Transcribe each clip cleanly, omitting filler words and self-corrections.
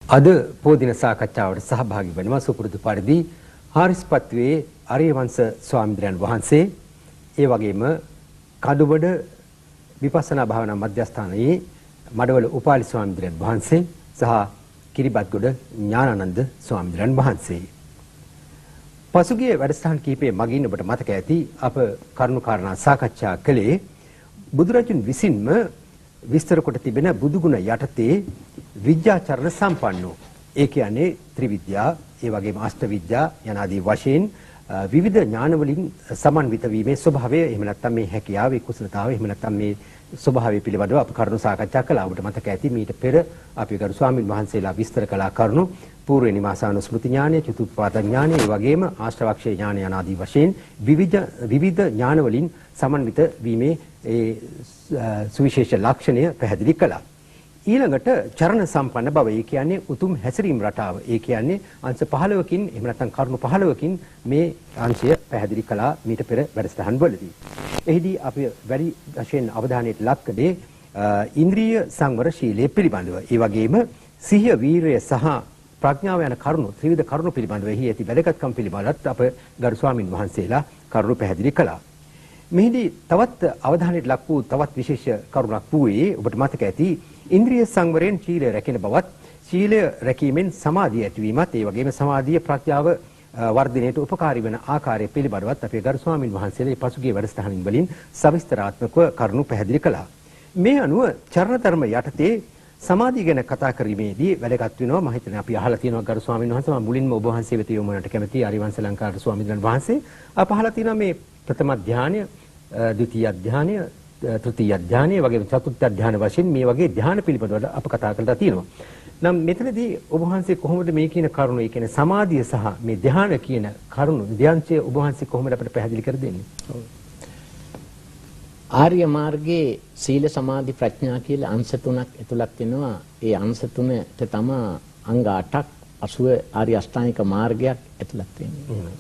අද පොදින සාකච්ඡාවට සහභාගී වෙනවා සුපුරුදු පරිදි හාරිස්පත්වේ අරියවංශ ස්වාමීන් වහන්සේ ඒ වගේම කඩුබඩ විපස්සනා භාවනා මධ්‍යස්ථානයේ මඩවල උපාලි ස්වාමීන් වහන්සේ සහ කිරිබත්ගොඩ ඥානානන්ද ස්වාමීන් වහන්සේ. පසුගිය වැඩසටහන් කීපයේ මගින් ඔබට මතක ඇති අප කරුණු කාරණා සාකච්ඡා කළේ බුදුරජුන් විසින්ම විස්තර කොට තිබෙන බුදුගුණ යටතේ විද්‍යාචරණ සම්පන්නෝ ඒ කියන්නේ ත්‍රිවිද්‍යා ඒ වගේම අෂ්ට විද්‍යා යනාදී වශයෙන් විවිධ ඥාන වලින් සමන්විත වීමේ ස්වභාවය එහෙම නැත්නම් මේ හැකියාව කුසලතාවය එහෙම නැත්නම් මේ ස්වභාවය පිළිබඳව අප කරුණු සාකච්ඡා කළා. ඔබට මතක ඇති මීට පෙර අපි ගරු ස්වාමීන් වහන්සේලා විස්තර කළා කරුණු පූර්ව නිවාසානුස්මෘති ඥානය, චතුප්පාද ඥානය, ඒ වගේම ආශ්‍රවක්ෂේ ඥානය යනාදී වශයෙන් විවිධ ඥාන වලින් සමන්විත වීමේ ඒ සුවිශේෂ ලක්ෂණය පැහැදිලි කළා. ඊළඟට චරණ සම්පන්න බව ඒ කියන්නේ උතුම් හැසිරීම රටාව. ඒ කියන්නේ අංශ 15කින් එහෙම නැත්නම් කරුණු 15කින් මේ අංශය පැහැදිලි කළා මීට පෙර වැඩසටහන් වලදී. එහිදී අපි වැඩි වශයෙන් අවධානයට ලක් කළේ ඉන්ද්‍රිය සංවර ශීලයේ පිළිබඳව. ඒ වගේම සිහිය, වීරය සහ ප්‍රඥාව යන කරුණු ත්‍රිවිධ කරුණු පිළිබඳව එහි ඇති වැදගත්කම් පිළිබඳවත් අප ගරු ස්වාමින් වහන්සේලා කරුණු පැහැදිලි කළා. මෙහිදී තවත් අවධානයට ලක් වූ තවත් විශේෂ කරුණක් වූයේ ඔබට මතක ඇති ඉන්ද්‍රිය සංවරයෙන් ශීලය රැකෙන බවත්, ශීලය රැකීමෙන් සමාධිය ඇතිවීමත්, ඒ වගේම සමාධිය ප්‍රඥාව වර්ධනයට උපකාරී වන ආකාරය පිළිබඳවත් අපේ ගරු ස්වාමින් වහන්සේලා පසුගිය වැඩසටහනින් වලින් සවිස්තරාත්මකව කරුණු පැහැදිලි කළා. මේ අනුව චරණ ධර්ම යටතේ සමාධිය ගැන කතා කිරීමේදී වැදගත් වෙනවා. මම හිතන්නේ අපි අහලා තියෙනවා ගරු ස්වාමීන් වහන්සේ, මම මුලින්ම ඔබ වහන්සේ වෙත යොමු වන්නට කැමතියි ආරිවංශ ලංකාවට ස්වාමීන් වහන්සේ. අප අහලා තියෙනවා මේ ප්‍රථම ධානය, ද්විතීය ධානය, තෘතීය ධානය වගේ චතුර්ථ ධානය වශයෙන් මේ වගේ ධාන පිළිබඳව අප කතා කරලා තියෙනවා. නම් මෙතනදී ඔබ වහන්සේ කොහොමද මේ කියන කරුණු, ඒ කියන්නේ සමාධිය සහ මේ ධාන කියන කරුණු ධ්‍යානය ඔබ වහන්සේ කොහොමද අපිට පැහැදිලි කර දෙන්නේ? ආර්ය මාර්ගයේ සීල සමාධි ප්‍රඥා කියලා අංශ තුනක් ඇතුළත් වෙනවා. ඒ අංශ තුනට තමයි අංග 8ක් 80 ආර්ය අෂ්ටාංගික මාර්ගයක් ඇතුළත් වෙන්නේ.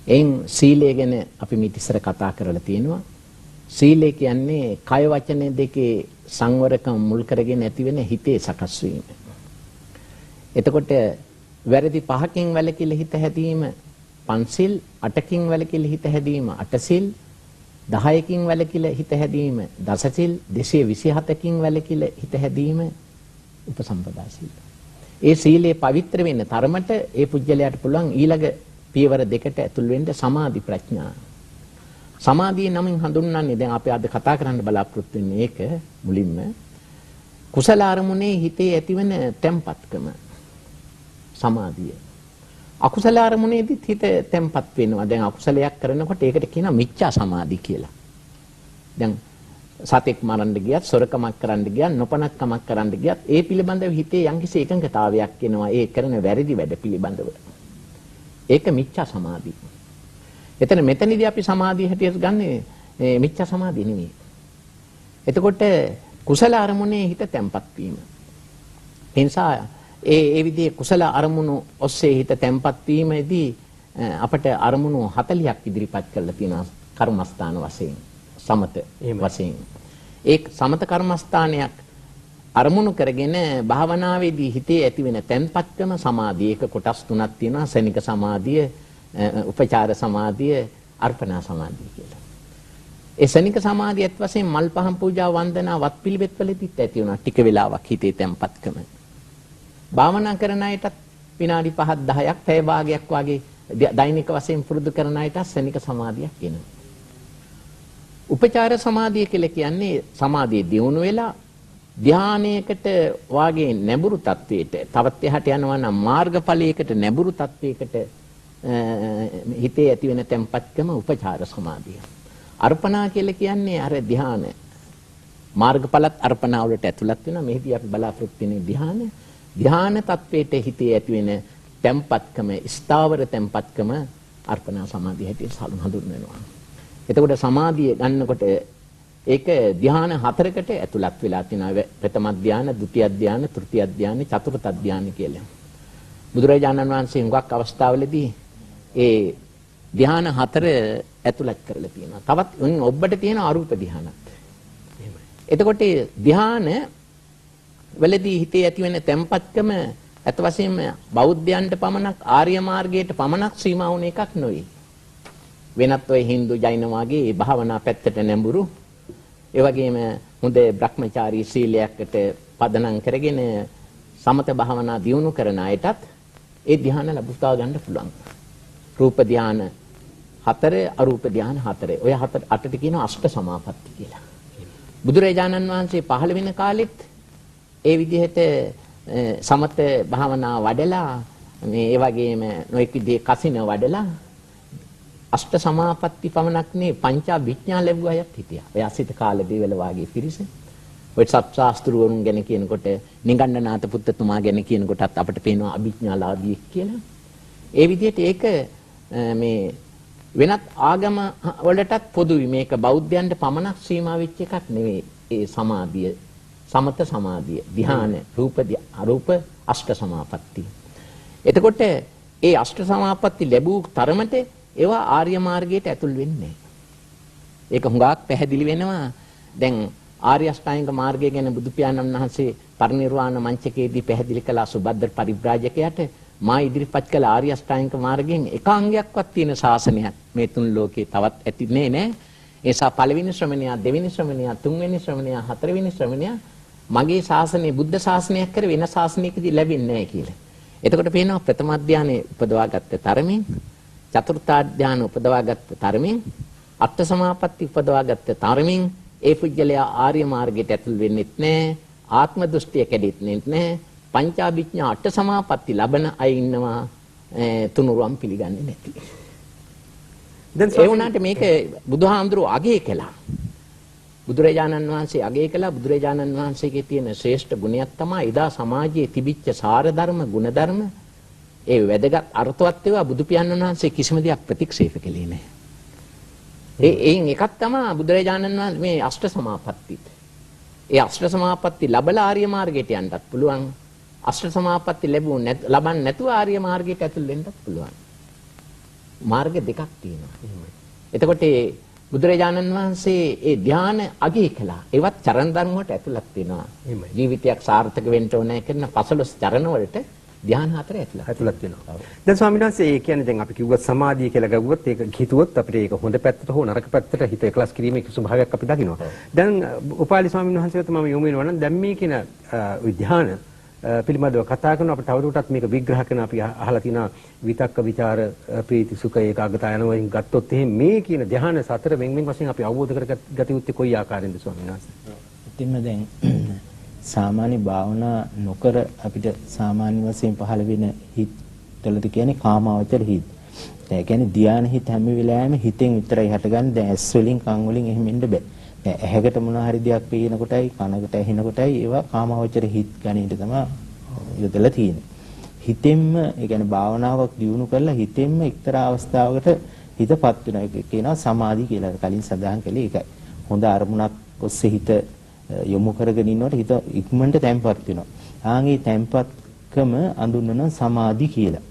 එයින් සීලය ගැන අපි මේ ඉස්සර කතා කරලා තියෙනවා. සීලය කියන්නේ කය වචන දෙකේ සංවරකම් මුල් කරගෙන ඇති වෙන හිතේ සකස් වීම. එතකොට වැරදි 5කින් වැළකීලා හිත හැදීම පන්සිල්, 8කින් වැළකීලා හිත හැදීම අටසිල්, 10කින් වැළකීලා හිත හැදීම දසසිල්, 227කින් වැළකීලා හිත හැදීම උපසම්පදා සීල. ඒ සීලේ පවිත්‍ර වෙන්න තරමට ඒ පුජ්‍යලයට පුළුවන් ඊළඟ පියවර දෙකට ඇතුල් වෙන්න සමාධි ප්‍රඥා. සමාධිය නමින් හඳුන්වන්නේ දැන් අපි අද කතා කරන්න බලාපොරොත්තු වෙන්නේ ඒක මුලින්ම කුසල අරමුණේ හිතේ ඇතිවන තැම්පත්කම සමාධිය. අකුසල අරමුණේදීත් හිත තැම්පත් වෙනවා. දැන් අකුසලයක් කරනකොට ඒකට කියනවා මිච්ඡා සමාධි කියලා. දැන් සතෙක් මරන්න ගියත්, සොරකමක් කරන්න ගියත්, නොපනත්කමක් කරන්න ගියත් ඒ පිළිබඳව හිතේ යම්කිසි එකඟතාවයක් එනවා ඒ කරන වැරදි වැඩ පිළිබඳව. ඒක මිච්ඡා සමාධි. මෙතනදී අපි සමාධිය හැටියට ගන්නේ මිච්ඡා සමාධිය නෙමෙයි. එතකොට කුසල අරමුණේ හිත තැම්පත් වීම. ඒ නිසා ඒ විදිහේ කුසල අරමුණු ඔස්සේ හිත තැම්පත් වීමේදී අපට අරමුණු 40ක් ඉදිරිපත් කරලා තියෙනවා කර්මස්ථාන වශයෙන්, සමත වශයෙන්. ඒ සමත කර්මස්ථානයක් අරමුණු කරගෙන භාවනාවේදී හිතේ ඇතිවෙන තැම්පත්කම සමාධිය. ඒක කොටස් තුනක් තියෙනවා. සෙනික සමාධිය, උපචාර සමාධිය, අර්පණා සමාධිය කියලා. ඒ සෙනික සමාධියත් වශයෙන් මල් පහන් පූජා වන්දනා වත් පිළිවෙත් වලදීත් ඇති වෙනවා ටික වෙලාවක් හිතේ තැම්පත්කම. භාවනා කරන අයටත් විනාඩි 5ක් 10ක් පැය භාගයක් වගේ දෛනික වශයෙන් පුරුදු කරන අයට සෙනික සමාධියක් එනවා. උපචාර සමාධිය කියලා කියන්නේ සමාධිය දියුණු වෙලා ධානයකට වාගේ නැඹුරු තත්වයට තවත් එහාට යනවා නම් මාර්ගඵලයකට නැඹුරු තත්වයකට හිතේ ඇති වෙන තැම්පත්කම උපචාර සමාධිය. අර්පණා කියලා කියන්නේ අර ධාන මාර්ගඵලත් අර්පණා වලට ඇතුළත් වෙනවා. මෙහිදී අපි බලාපොරොත්තු වෙන්නේ ධාන තත්වයට හිතේ ඇති වෙන තැම්පත්කම, ස්ථාවර තැම්පත්කම අර්පණා සමාධිය හැටියට හඳුන්වනවා. එතකොට සමාධිය ගන්නකොට ඒක ධ්‍යාන 4කට ඇතුළත් වෙලා තියෙනවා. ප්‍රථම ධ්‍යාන, ဒုတိ ය ධ්‍යාන, තෘතිය ධ්‍යාන, චතුර්ථ ධ්‍යාන කියලා. බුදුරජාණන් වහන්සේ හුඟක් අවස්ථාවලදී ඒ ධ්‍යාන 4 ඇතුළත් කරලා තියෙනවා. තවත් ඔබට තියෙන අරූප ධ්‍යානත්. එහෙමයි. එතකොට ධ්‍යාන වලදී හිතේ ඇතිවෙන තැම්පත්කම ඇත්ත වශයෙන්ම බෞද්ධයන්ට පමණක් ආර්ය මාර්ගයට පමණක් සීමා වුණ එකක් නෙවෙයි. වෙනත් ඔය Hindu ජෛන වගේ භාවනා පැත්තට නැඹුරු ඒ වගේම හොඳ බ්‍රහ්මචාරී සීලයකට පදනම් කරගෙන සමත භාවනා දියුණු කරන අයටත් ඒ ධ්‍යාන ලැබුවා ගන්න පුළුවන්. රූප ධ්‍යාන 4 අරූප ධ්‍යාන 4. ඔය 8ට කියනවා අෂ්ට සමාපatti කියලා. බුදුරජාණන් වහන්සේ පහළ වෙන කාලෙත් ඒ විදිහට සමත භාවනා වඩලා මේ ඒ වගේම නොඑක් විදිහේ කසින වඩලා අෂ්ට සමාපatti පමණක් නේ පංචා විඥා ලැබුවා අයත් හිටියා. ඔය අසිත කාල දේවල වාගේ පිරිස. ඔය සත්‍යාස්ත්‍රවරුන් ගැන කියනකොට නිගණ්ඨනාත පුත්තතුමා ගැන කියනකොටත් අපිට පේනවා අභිඥාලාභී කියලා. ඒ විදිහට ඒක මේ වෙනත් ආගම වලටත් පොදුයි. මේක බෞද්ධයන්ට පමණක් සීමා වෙච්ච එකක් නෙවෙයි. ඒ සමාධිය, සමත සමාධිය, ධ්‍යාන, රූප අරූප අෂ්ට සමාපatti. එතකොට ඒ අෂ්ට සමාපatti ලැබූ තරමට ඒවා ආර්ය මාර්ගයට ඇතුල් වෙන්නේ. ඒක හුඟක් පැහැදිලි වෙනවා. දැන් ආර්ය අෂ්ටාංගික මාර්ගය ගැන බුදු පියාණන් වහන්සේ පරිනිර්වාණ මංචකයේදී පැහැදිලි කළ සුබද්දර පරිබ්‍රාජකයාට මා ඉදිරිපත් කළ ආර්ය අෂ්ටාංගික මාර්ගයෙන් එක අංගයක්වත් තියෙන ශාසනයක් මේ තුන් ලෝකේ තවත් ඇතිනේ නෑ. ඒ නිසා පළවෙනි ශ්‍රමණයා, දෙවෙනි ශ්‍රමණයා, තුන්වෙනි ශ්‍රමණයා, හතරවෙනි ශ්‍රමණයා මගේ ශාසනය බුද්ධ ශාසනයක් කර වෙන ශාසනයකදී ලැබෙන්නේ නැහැ කියලා. එතකොට පේනවා ප්‍රථම ධානයේ උපදවාගත්ත තරමින්, චතුර්ථ ධානය උපදවාගත්ත තරමින්, අට්ඨ සමාපatti උපදවාගත්ත තරමින් ඒ පුජ්‍යලයා ආර්ය මාර්ගයට ඇතුල් වෙන්නෙත් නැහැ. ආත්ම දෘෂ්ටිය කැඩෙන්නෙත් නැහැ. පංචාභිඥා අට්ඨ සමාපatti ලබන අය ඉන්නවා තුනුරුවම් පිළිගන්නේ නැති. දැන් ඒ වුණාට මේක බුදුහාමුදුරුවෝ අගය කළා. බුදුරජාණන් වහන්සේ අගය කළා. බුදුරජාණන් වහන්සේගේ තියෙන ශ්‍රේෂ්ඨ ගුණයක් තමයි එදා සමාජයේ තිබිච්ච සාර ධර්ම, ගුණ ධර්ම, ඒ වැදගත් අර්ථවත් ඒවා බුදු පියාණන් වහන්සේ කිසිම දෙයක් ප්‍රතික්ෂේප කළේ නැහැ. ඒන් එකක් තමයි බුදුරජාණන් වහන්සේ මේ අෂ්ට සමාපatti. ඒ අෂ්ට සමාපatti ලැබලා ආර්ය මාර්ගයට යන්නත් පුළුවන්. අෂ්ට සමාපatti ලබන්නේ නැතුව ආර්ය මාර්ගයට ඇතුල් වෙන්නත් පුළුවන්. මාර්ග දෙකක් තියෙනවා. එතකොට බුදුරජාණන් වහන්සේ ඒ ධ්‍යාන අගය කළා. ඒවත් චරණ ධර්ම වලට ඇතුළත් වෙනවා. ජීවිතයක් සාර්ථක වෙන්න ඕනේ කරන 15 චරණ වලට ධ්‍යාන 4 ඇතුළත් වෙනවා. දැන් ස්වාමීන් වහන්සේ ඒ කියන්නේ දැන් අපි කිව්වත් සමාධිය කියලා ගවුවොත් ඒක හිතුවොත් අපිට ඒක හොඳ පැත්තට හෝ නරක පැත්තට හිත එකලස් කිරීමේ ස්වභාවයක් අපි දකිනවා. දැන් උපාලි ස්වාමීන් වහන්සේට මම යොමු වෙනවා නම් දැන් මේ කියන ධ්‍යාන පිළිබඳව කතා කරන අපිට තවදුරටත් මේක විග්‍රහ කරන අපි අහලා තියෙනවා විතක්ක විචාර ප්‍රීති සුඛ ඒකාග්‍රතාව යනවා ගත්තොත් එහෙනම් මේ කියන ධ්‍යාන 4 වෙන් වශයෙන් අපි අවබෝධ කරගත යුත්තේ කොයි ආකාරයෙන්ද ස්වාමීන් වහන්සේ? ඉතින්ම දැන් සාමාන්‍ය භාවනා නොකර අපිට සාමාන්‍ය වශයෙන් පහළ වෙන හිත් වලද කියන්නේ කාමාවචර හිත්. ඒ කියන්නේ ධ්‍යාන හිත් හැම වෙලාවෙම හිතෙන් විතරයි හටගන්නේ. දැන් ඇස් වලින් කන් වලින් එහෙම ඉන්න බෑ. දැන් ඇහැකට මොන හරි දෙයක් පේන කොටයි කනකට ඇහෙන කොටයි ඒවා කාමාවචර හිත් ගණීට තමයි යොදලා තියෙන්නේ. හිතෙන්ම ඒ කියන්නේ භාවනාවක් දියුණු කරලා හිතෙන්ම එක්තරා අවස්ථාවකට හිතපත් වෙනවා. ඒක කියනවා සමාධි කියලා. කලින් සඳහන් කළේ ඒකයි. හොඳ අරමුණක් ඔස්සේ හිත යොමු කරගෙන ඉන්නකොට හිත ඉක්මනට තැම්පත් වෙනවා. ආන්ගේ තැම්පත්කම අඳුන්වන සමාධි කියලා.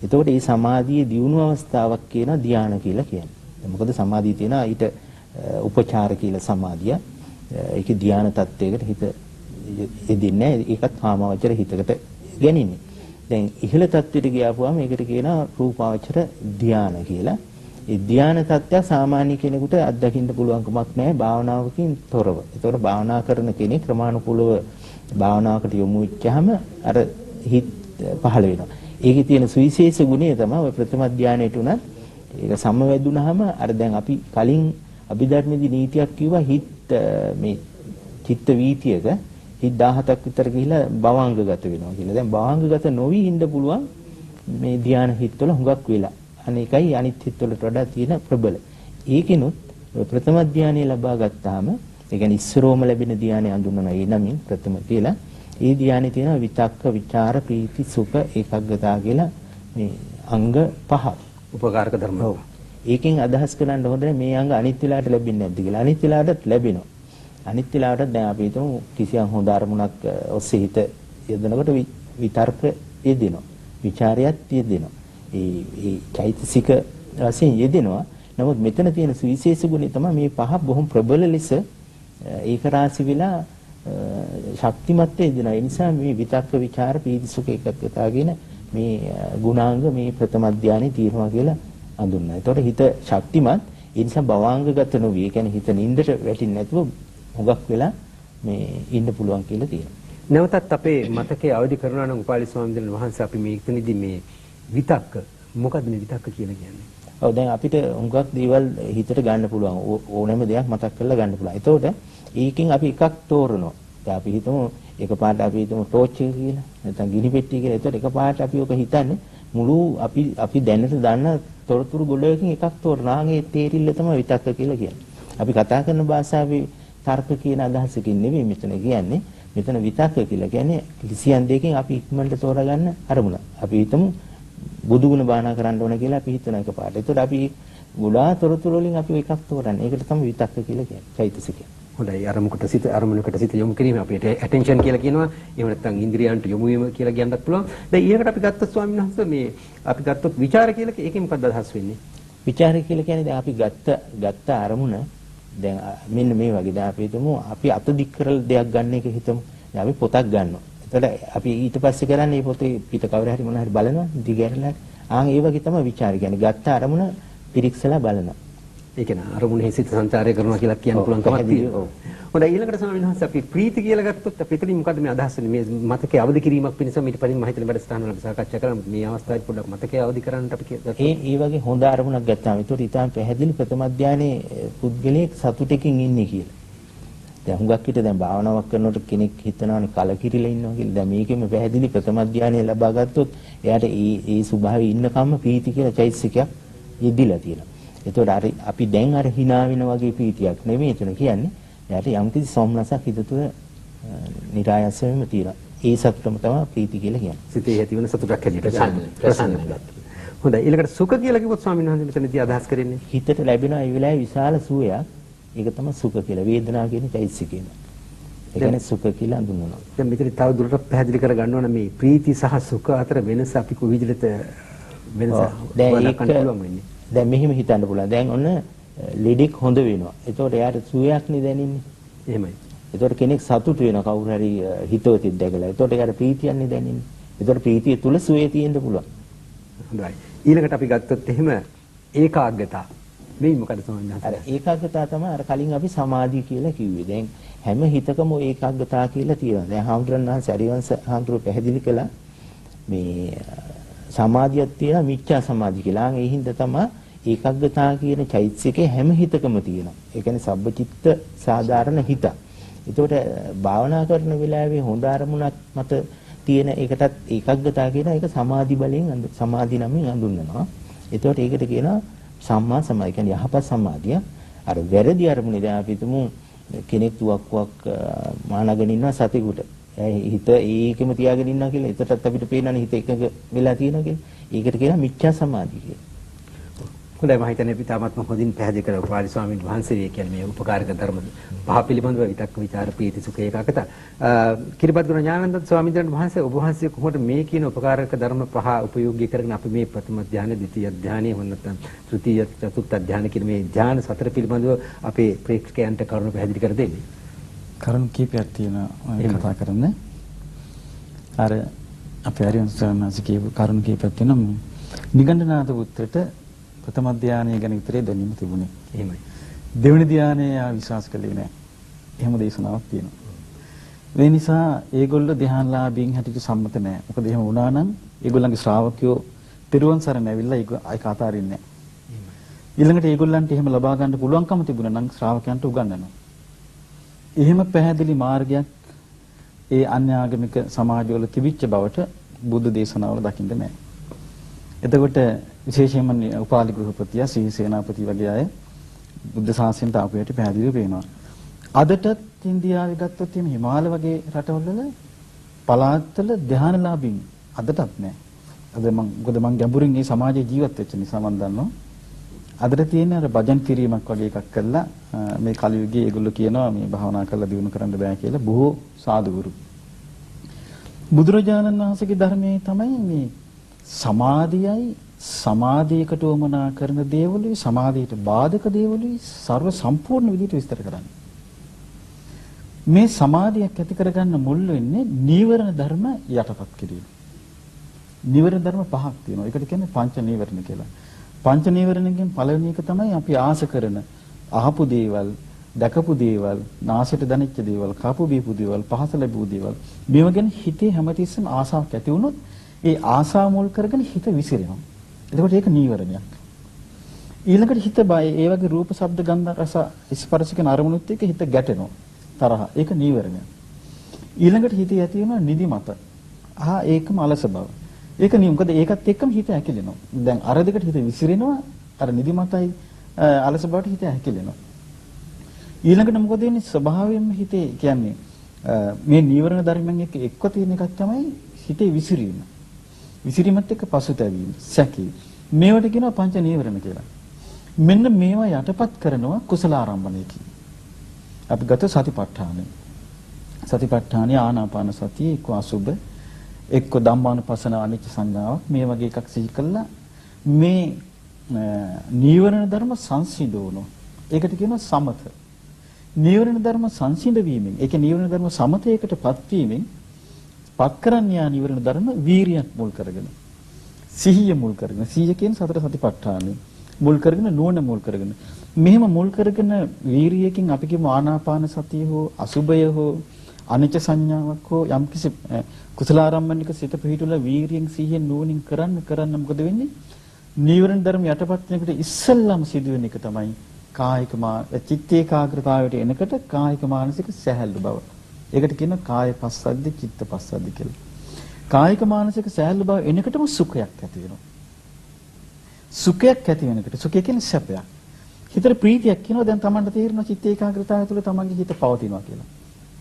එතකොට මේ සමාධියේ දියුණු අවස්ථාවක් කියන ධ්‍යාන කියලා කියන්නේ. මොකද සමාධිය තියෙනවා ඊට උපචාර කියලා සමාධිය. ඒකේ ධ්‍යාන තත්වයකට හිත යෙදින්නේ ඒකත් කාමාවචර හිතකට ගැනින්නේ. දැන් ඉහළ තත්වෙට ගියාපුවාම ඒකට කියනවා රූපාවචර ධ්‍යාන කියලා. ඒ ධ්‍යාන තත්ත්වය සාමාන්‍ය කෙනෙකුට අත්දකින්න පුළුවන්කමක් නැහැ භාවනාවකින් තොරව. ඒතකොට භාවනා කරන කෙනෙක් ක්‍රමානුකූලව භාවනාවකට යොමු වෙච්චාම අර හිත පහළ වෙනවා. ඒකේ තියෙන සුවිශේෂ ගුණය තමයි ඔය ප්‍රථම ධ්‍යානයට උනත් ඒක සමවැදුනහම අර දැන් අපි කලින් අභිධර්මයේ නීතියක් කිව්වා හිත මේ චිත්ත වීතියක හිත 17ක් විතර ගිහිලා භවංගගත වෙනවා කියලා. දැන් භවංගගත නොවි ඉන්න පුළුවන් මේ ධ්‍යාන හිතවල හුඟක් වෙලා. අනේකයි අනිත් හිතවලට වඩා තියෙන ප්‍රබල. ඒකිනුත් ප්‍රථම ධ්‍යානය ලබා ගත්තාම ඒ කියන්නේ ඉස්සරෝම ලැබෙන ධ්‍යානය හඳුන්වනවා. ඒ නමින් ප්‍රථම කියලා. ඒ ධ්‍යානයේ තියෙන විතක්ක, විචාර, ප්‍රීති, සුඛ, ඒකාග්‍රතාව කියලා මේ අංග 5 උපකාරක ධර්ම. ඔව්. ඒකෙන් අදහස් කරන්න හොඳ මේ අංග අනිත් වෙලාවට ලැබෙන්නේ නැද්ද කියලා. අනිත් වෙලාවටත් ලැබෙනවා. අනිත් වෙලාවට දැන් අපි හිතමු කිසියම් හොඳ අරමුණක් ඔස්සේ හිත යොදනකොට විතර්ක යෙදෙනවා. විචාරයත් යෙදෙනවා. ඒ චෛතසික වශයෙන් යෙදෙනවා. නමුත් මෙතන තියෙන සුවිශේෂ ගුණය තමයි මේ පහ බොහොම ප්‍රබල ලෙස ඒක රාශි වෙලා ශක්තිමත් වෙනවා. ඒ නිසා මේ විතක්ක ਵਿਚාර පීති සුඛ ඒකග්ගතා කියන මේ ගුණාංග මේ ප්‍රථම ධානයේ තියෙනවා කියලා හඳුන්වනවා. ඒතකොට හිත ශක්තිමත් ඒ නිසා භවාංගගත නොවි. ඒ කියන්නේ හිත නින්දට වැටෙන්නේ නැතුව හුඟක් වෙලා මේ ඉන්න පුළුවන් කියලා තියෙනවා. නැවතත් අපේ මතකයේ අවදි කරනවා නම් උපාලි ස්වාමීන් වහන්සේ අපි මේ එතනදී මේ විතක්ක මොකද්ද මේ විතක්ක කියලා කියන්නේ? ඔව් දැන් අපිට හුඟක් දේවල් හිතට ගන්න පුළුවන්. ඕනෑම දෙයක් මතක් කරලා ගන්න පුළුවන්. ඒතකොට ඒකෙන් අපි එකක් තෝරනවා. දැන් අපි හිතමු එකපාරට අපි හිතමු ටෝච් එක කියලා. නැත්නම් ගිනි පෙට්ටිය කියලා. ඒතකොට එකපාරට අපි ඔක හිතන්නේ මුළු අපි දැනට දන්න තොරතුරු ගොඩකින් එකක් තෝරනවා. ඒ තේරිල්ල තමයි විතක්ක කියලා කියන්නේ. අපි කතා කරන භාෂාවේ තර්ක කියන අදහසකින් නෙවෙයි මෙතන කියන්නේ. මෙතන විතක්ක කියලා කියන්නේ කිසියම් දෙයකින් අපි ඉක්මනට තෝරගන්න අරමුණ. අපි හිතමු බුදුගුණ බාහනා කරන්න ඕන කියලා අපි හිතන එකපාරට. ඒතකොට අපි ගුණා තොරතුරු වලින් අපි එකක් තෝරන්නේ. ඒකට තමයි විතක්ක කියලා කියන්නේ. චෛතසිකය. හොඳයි අරමුණකට සිත යොමු කිරීම අපිට ඇටෙන්ෂන් කියලා කියනවා. එහෙම නැත්නම් ඉන්ද්‍රියන්ට යොමු වීම කියලා කියන්නත් පුළුවන්. දැන් ඊයකට අපි ගත්තොත් ස්වාමීන් වහන්සේ මේ අපි ගත්තොත් ਵਿਚාර කියලා ඒකෙන් මොකක්ද අදහස් වෙන්නේ? විචාරය කියලා කියන්නේ දැන් අපි ගත්ත අරමුණ දැන් මෙන්න මේ වගේ දැන් අපි හිතමු අපි අත දික් කරලා දෙයක් ගන්න එක හිතමු. දැන් අපි පොතක් ගන්නවා. එතකොට අපි ඊට පස්සේ කරන්නේ මේ පොතේ පිට කවර හරි මොන හරි බලනවා දිගහැරලා. ඒ වගේ තමයි විචාරය කියන්නේ. ගත්ත අරමුණ පිරික්සලා බලනවා. ඒ කියන්නේ අරමුණේ සිත සංචාරය කරනවා කියලා කියන්න පුළුවන් කමක් තියෙනවා. හොඳයි ඊළඟට ස්වාමීන් වහන්සේ අපි ප්‍රීති කියලා ගත්තොත් අපි එතනින් මොකද්ද මේ අදහස් වෙන්නේ? මේ මතකයේ අවදි කිරීමක් පිණිස ඊට පස්සේ මම හිතන වැඩසටහන වල සාකච්ඡා කරමු. මේ අවස්ථාවේ පොඩ්ඩක් මතකයේ අවදි කරන්නට අපි ඒ වගේ හොඳ අරමුණක් ගත්තාම ඒකට ඊටාම පැහැදිලි ප්‍රථම ධානයේ පුද්ගලයෙක් සතුටකින් ඉන්නේ කියලා. දැන් හුඟක් විට දැන් භාවනාවක් කරනකොට කෙනෙක් හිතනවානේ කලකිරිලා ඉන්නවා කියලා. දැන් මේකෙම පැහැදිලි ප්‍රථම ධානය ලබා ගත්තොත් එයාට ඒ ස්වභාවයේ ඉන්නකම්ම ප්‍රීති කියලා චෛතසිකයක් යෙදිලා තියෙනවා. ඒතකොට අපි දැන් අර hina වෙන වගේ ප්‍රීතියක් නෙමෙයි එතන කියන්නේ. එයාට යම්කිසි සොම්නසක් හිත තුළ નિરાයසයෙන්ම තියෙනවා. ඒ සතුටම තමයි ප්‍රීති කියලා කියන්නේ. සිතේ ඇති වෙන සතුටක් හැටියට ප්‍රසන්නයි. හොඳයි ඊළඟට සුඛ කියලා කිව්වොත් ස්වාමීන් වහන්සේ මෙතනදී අදහස් කරන්නේ හිතට ලැබෙන ඒ වෙලාවේ විශාල සුවයක්. ඒක තමයි සුඛ කියලා. වේදනාව කියන්නේ චෛතසිකේම. ඒ කියන්නේ සුඛ කියලා හඳුන්වනවා. දැන් මෙතන තව දුරටත් පැහැදිලි කරගන්න ඕන මේ ප්‍රීති සහ සුඛ අතර වෙනස අපි කොයි විදිහට වෙනස බලන්න පුළුවන් වෙන්නේ. දැන් මෙහෙම හිතන්න පුළුවන්. දැන් ඔන්න ලෙඩෙක් හොඳ වෙනවා. එතකොට එයාට සුවයක් නේ දැනෙන්නේ. එහෙමයි. එතකොට කෙනෙක් සතුට වෙනවා කවුරු හරි හිතවතික් දැකලා. එතකොට එයාට ප්‍රීතියක් නේ දැනෙන්නේ. එතකොට ප්‍රීතිය තුල සුවේ තියෙන්න පුළුවන්. හොඳයි. ඊළඟට අපි ගත්තොත් එහෙම ඒකාග්‍රතාව. මේ මොකද ස්වාමීන් වහන්සේ? අර ඒකාග්‍රතාව තමයි අර කලින් අපි සමාධිය කියලා කිව්වේ. දැන් හැම හිතකම ඒකාග්‍රතාව කියලා තියෙනවා. දැන් හාමුදුරන් වහන්සේ අරිවංශ හාමුදුරුවෝ පැහැදිලි කළා මේ සමාධියක් තියෙනවා මිච්ඡා සමාධිය කියලා. ඒ හින්දා තමයි ඒකාග්‍රතාව කියන චෛතසිකේ හැම හිතකම තියෙනවා. ඒ කියන්නේ සබ්බචිත්ත සාධාරණ හිත. ඒතකොට භාවනා කරන වෙලාවේ හොඳ අරමුණක් මත තියෙන එකටත් ඒකාග්‍රතාව කියන එක සමාධි බලයෙන් සමාධි නමින් හඳුන්වනවා. ඒතකොට ඒකට කියනවා සම්මා සමාධිය. කියන්නේ යහපත් සමාධිය. අර වැරදි අරමුණේ දැන් අපි හිතමු කෙනෙක් තුවක්කුවක් මානගෙන ඉන්නවා සතෙකුට. හිත ඒකෙම තියාගෙන ඉන්නවා කියලා. එතකොටත් අපිට පේනවනේ හිත එකක වෙලා තියෙනවා කියලා. ඒකට කියනවා මිච්ඡා සමාධිය කියලා. හොඳයි මම හිතන්නේ අපි තාමත්ම හොඳින් පැහැදිලි කරලා උපාලි ස්වාමීන් වහන්සේ කියන්නේ මේ උපකාරක ධර්ම පහ පිළිබඳව විතක්ක විචාර ප්‍රීති සුඛ ඒකාගත කිරිබත් ගුණ ඥානන්ද ස්වාමීන් වහන්සේ ඔබ වහන්සේ කොහොමද මේ කියන උපකාරක ධර්ම පහ උපයෝගී කරගෙන අපි මේ ප්‍රථම ධානය ද්විතීය ධානය නැත්නම් තෘතීය චතුර්ථ ධානය කියන මේ ධාන සතර පිළිබඳව අපේ ප්‍රේක්ෂකයන්ට කරුණු පැහැදිලි කර දෙන්නේ. කරුණු කීපයක් තියෙනවා කතා කරන්න. අර අපේ ආර්යයන් ස්වාමීන් කියපු කරුණු කීපයක් තියෙනවා. නිගණ්ඨනාථ පුත්‍රට ප්‍රථම ධානය ගැන විතරේ දැනීම තිබුණේ. එහෙමයි. දෙවෙනි ධානය විශ්වාස කළේ නැහැ. එහෙම දේශනාවක් තියෙනවා. ඒ නිසා ඒගොල්ලෝ ධානලාභීන් හැටියට සම්මත නැහැ. මොකද එහෙම වුණා නම් ඒගොල්ලන්ගේ ශ්‍රාවකයෝ පිරුවන් සරණ ඇවිල්ලා ඒක අතාරින්නේ නැහැ. ඊළඟට ඒගොල්ලන්ට එහෙම ලබා ගන්න පුළුවන්කම තිබුණා නම් ශ්‍රාවකයන්ට උගන්වනවා. එහෙම පැහැදිලි මාර්ගයක් ඒ අන්‍යාගමික සමාජවල තිබිච්ච බවට බුද්ධ දේශනාවල දකින්න නැහැ. එතකොට විශේෂයෙන්ම උපාලි ගෘහපතිය සී සේනාපති වගේ අය බුද්ධ ශාසනයට ආපු හැටි පැහැදිලිව පේනවා. අදටත් ඉන්දියාවේ ගත්තොත් එහෙම හිමාල වගේ රටවල පළාත්වල ධානලාභීන් අදටත් නැහැ. අද මොකද මම ගැඹුරින් මේ සමාජයේ ජීවත් වෙච්ච නිසා මම දන්නවා. අදට තියෙන අර භජන් කිරීමක් වගේ එකක් කළා මේ කලියුගයේ ඒගොල්ලෝ කියනවා මේ භාවනා කරලා දිනු කරන්න බෑ කියලා බොහෝ සාදුවරු. බුදුරජාණන් වහන්සේගේ ධර්මයේ තමයි මේ සමාධියයි සමාධියකට උමනා කරන දේවලුයි සමාධියට බාධක දේවලුයි ਸਰව සම්පූර්ණ විදිහට විස්තර කරන්නේ. මේ සමාධියක් ඇති කරගන්න මුල් වෙන්නේ නීවරණ ධර්ම යටපත් කිරීම. නීවරණ ධර්ම පහක් තියෙනවා. ඒකට කියන්නේ පංච නීවරණ කියලා. පංච නීවරණයෙන් පළවෙනි එක තමයි අපි ආස කරන අහපු දේවල්, දැකපු දේවල්, නාසයට දැනෙච්ච දේවල්, කපු බීපු දේවල්, පහස ලැබූ දේවල්. මේව ගැන හිතේ හැමතිස්සෙම ආසාවක් ඇති වුණොත් ඒ ආසාව මුල් කරගෙන හිත විසිරෙනවා. එතකොට ඒක නීවරණයක්. ඊළඟට හිත බය, ඒ වගේ රූප, ශබ්ද, ගන්ධ, රස, ස්පර්ශ කියන අරමුණුත් එක්ක හිත ගැටෙනවා. තරහ. ඒක නීවරණයක්. ඊළඟට හිතේ ඇති වෙනවා නිදිමත. ඒකම අලස බව. ඒක මොකද ඒකත් එක්කම හිත ඇකිලෙනවා. දැන් අර දෙකට හිත විසිරෙනවා. අර නිදිමතයි අලස බවට හිත ඇකිලෙනවා. ඊළඟට මොකද වෙන්නේ? ස්වභාවයෙන්ම හිතේ කියන්නේ මේ නීවරණ ධර්මයන් එක්ක එක්ව තියෙන එකක් තමයි හිතේ විසිරීම. විසිරීමත් එක්ක පසුතැවීම, සැකී. මේවට කියනවා පංච නීවරණ කියලා. මෙන්න මේවා යටපත් කරනවා කුසල ආරම්භණයකින්. අපි ගත සතිපට්ඨානය. සතිපට්ඨානය ආනාපාන සතිය එක්ක අසුබ එක්ක ධම්මානුපස්සන අනිච්ච සංඥාවක් මේ වගේ එකක් සිහි කළා මේ නීවරණ ධර්ම සංසිඳවනවා. ඒකට කියනවා සමත. නීවරණ ධර්ම සංසිඳ වීමෙන්, ඒකේ නීවරණ ධර්ම සමතයකටපත් වීමෙන් පත් කරන්නේ ආ නීවරණ ධර්ම වීරියක් මුල් කරගෙන. සිහිය මුල් කරගෙන. සිහිය කියන්නේ සතර සතිපට්ඨානය මුල් කරගෙන, නුවණ මුල් කරගෙන. මෙහෙම මුල් කරගෙන වීරියකින් අපි කියමු ආනාපාන සතිය හෝ අසුබය හෝ අනිච්ච සංඥාවක් හෝ යම්කිසි කුසලාරම්මනික සිත පිහිටුලා වීරියෙන් සිහියෙන් නුවණින් කරන්න මොකද වෙන්නේ? නීවරණ ධර්ම යටපත් වෙනකොට ඉස්සල්ලාම සිදුවෙන එක තමයි කායික චිත්ත ඒකාග්‍රතාවයට එනකොට කායික මානසික සැහැල්ලු බව. ඒකට කියනවා කාය පස්සද්ධි චිත්ත පස්සද්ධි කියලා. කායික මානසික සැහැල්ලු බව එනකොටම සුඛයක් ඇති වෙනවා. සුඛයක් ඇති වෙනකොට සුඛය කියන්නේ සැපයක්. හිතට ප්‍රීතියක් කියනවා. දැන් Tamanට තේරෙනවා චිත්ත ඒකාග්‍රතාවය තුළ Tamanගේ හිත පවතිනවා කියලා.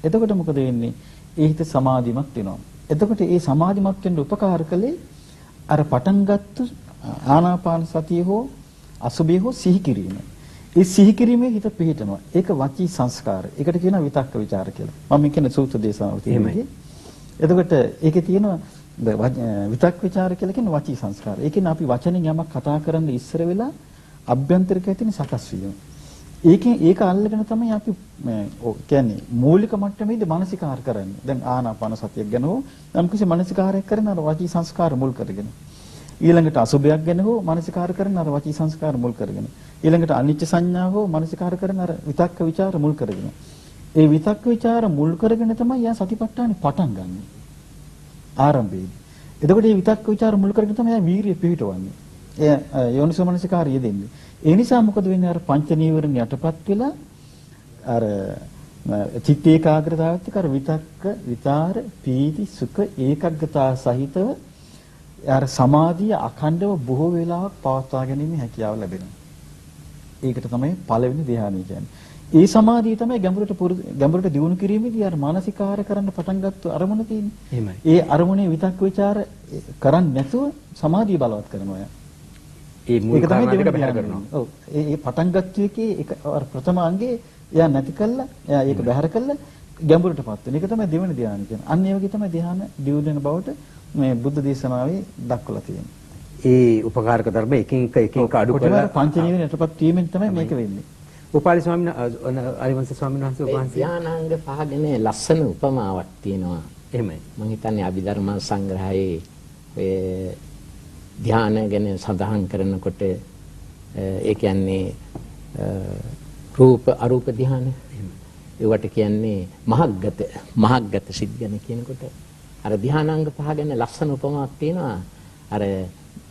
එතකොට මොකද වෙන්නේ? ඒ හිත සමාධිමත් වෙනවා. එතකොට ඒ සමාධිමත් වෙන්න උපකාර කළේ අර පටන් ගත්ත ආනාපාන සතිය හෝ අසුභය හෝ සිහි කිරීම. ඒ සිහි කිරීමේ හිත පිහිටනවා. ඒක වචී සංස්කාර. ඒකට කියනවා විතක්ක ਵਿਚාර කියලා. මම කියන්නේ සූත්‍ර දේශනාවල තියෙන්නේ. එතකොට ඒකේ තියෙනවා විතක්ක ਵਿਚාර කියලා කියන්නේ වචී සංස්කාර. ඒ කියන්නේ අපි වචනෙන් යමක් කතා කරන්න ඉස්සර වෙලා අභ්‍යන්තරික ඇතින සකස් වීම. ඒක අල්ලගෙන තමයි අපි කියන්නේ මූලික මට්ටමේදී මානසිකාර කරන්නේ. දැන් ආනාපාන සතියක් ගැන හෝ නම් කිසි මානසිකාරයක් කරන අර වචී සංස්කාර මුල් කරගෙන. ඊළඟට අසුභයක් ගැන හෝ මානසිකාර කරන අර වචී සංස්කාර මුල් කරගෙන. ඊළඟට අනිච්ච සංඥාව හෝ මානසිකාර කරන අර විතක්ක ਵਿਚාර මුල් කරගෙන. ඒ විතක්ක ਵਿਚාර මුල් කරගෙන තමයි යා සතිපට්ඨානෙ පටන් ගන්නෙ. ආරම්භයේදී. එතකොට මේ විතක්ක ਵਿਚාර මුල් කරගෙන තමයි යා වීරිය පිහිටවන්නේ. යෝනිසෝ මනසිකාරය දෙන්නේ. ඒ නිසා මොකද වෙන්නේ? අර පංච නීවරණ යටපත් වෙලා අර චිත්ත ඒකාග්‍රතාවත් එක්ක අර විතක්ක, විචාර, පීති, සුඛ ඒකග්ගතා සහිතව අර සමාධිය අඛණ්ඩව බොහෝ වේලාවක් පවත්වා ගැනීම හැකියාව ලැබෙනවා. ඒකට තමයි පළවෙනි ධ්‍යානය කියන්නේ. ඒ සමාධිය තමයි ගැඹුරට දියුණු කිරීමේදී අර මානසිකාර කරන්න පටන් ගත්ත අරමුණ තියෙන්නේ. ඒ අරමුණේ විතක්ක ਵਿਚාර කරන්නේ නැතුව සමාධිය බලවත් කරනවා. ඒ මූල කාරණාට බහැර කරනවා. ඔව්. ඒ පටන් ගත්ත එකේ ඒක ප්‍රථම අංගේ එයා නැති කළා, එයා ඒක බහැර කළා ගැඹුරටපත් වෙන. ඒක තමයි දෙවෙනි ධ්‍යාන කියන්නේ. අන්න ඒ වගේ තමයි ධ්‍යාන දියුණු වෙන බවට මේ බුද්ධ දේශනාවේ දක්වලා තියෙන්නේ. ඒ උපකාරක ධර්ම එකින් එක අඩු කරලා පංච නීවරණයටපත් වීමෙන් තමයි මේක වෙන්නේ. උපාලි ස්වාමීන් අරිවංශ ස්වාමීන් වහන්සේ වහන්සේ ධානාංග පහගෙන ලස්සන උපමාවක් තියෙනවා. එහෙමයි. මම හිතන්නේ අභිධර්ම සංග්‍රහයේ ඔය ධානය ගැන සඳහන් කරනකොට ඒ කියන්නේ රූප අරූප ධානය. ඒවට කියන්නේ මහග්ගත සිත් ගැන කියනකොට අර ධානාංග පහ ගැන ලස්සන උපමාවක් තියෙනවා. අර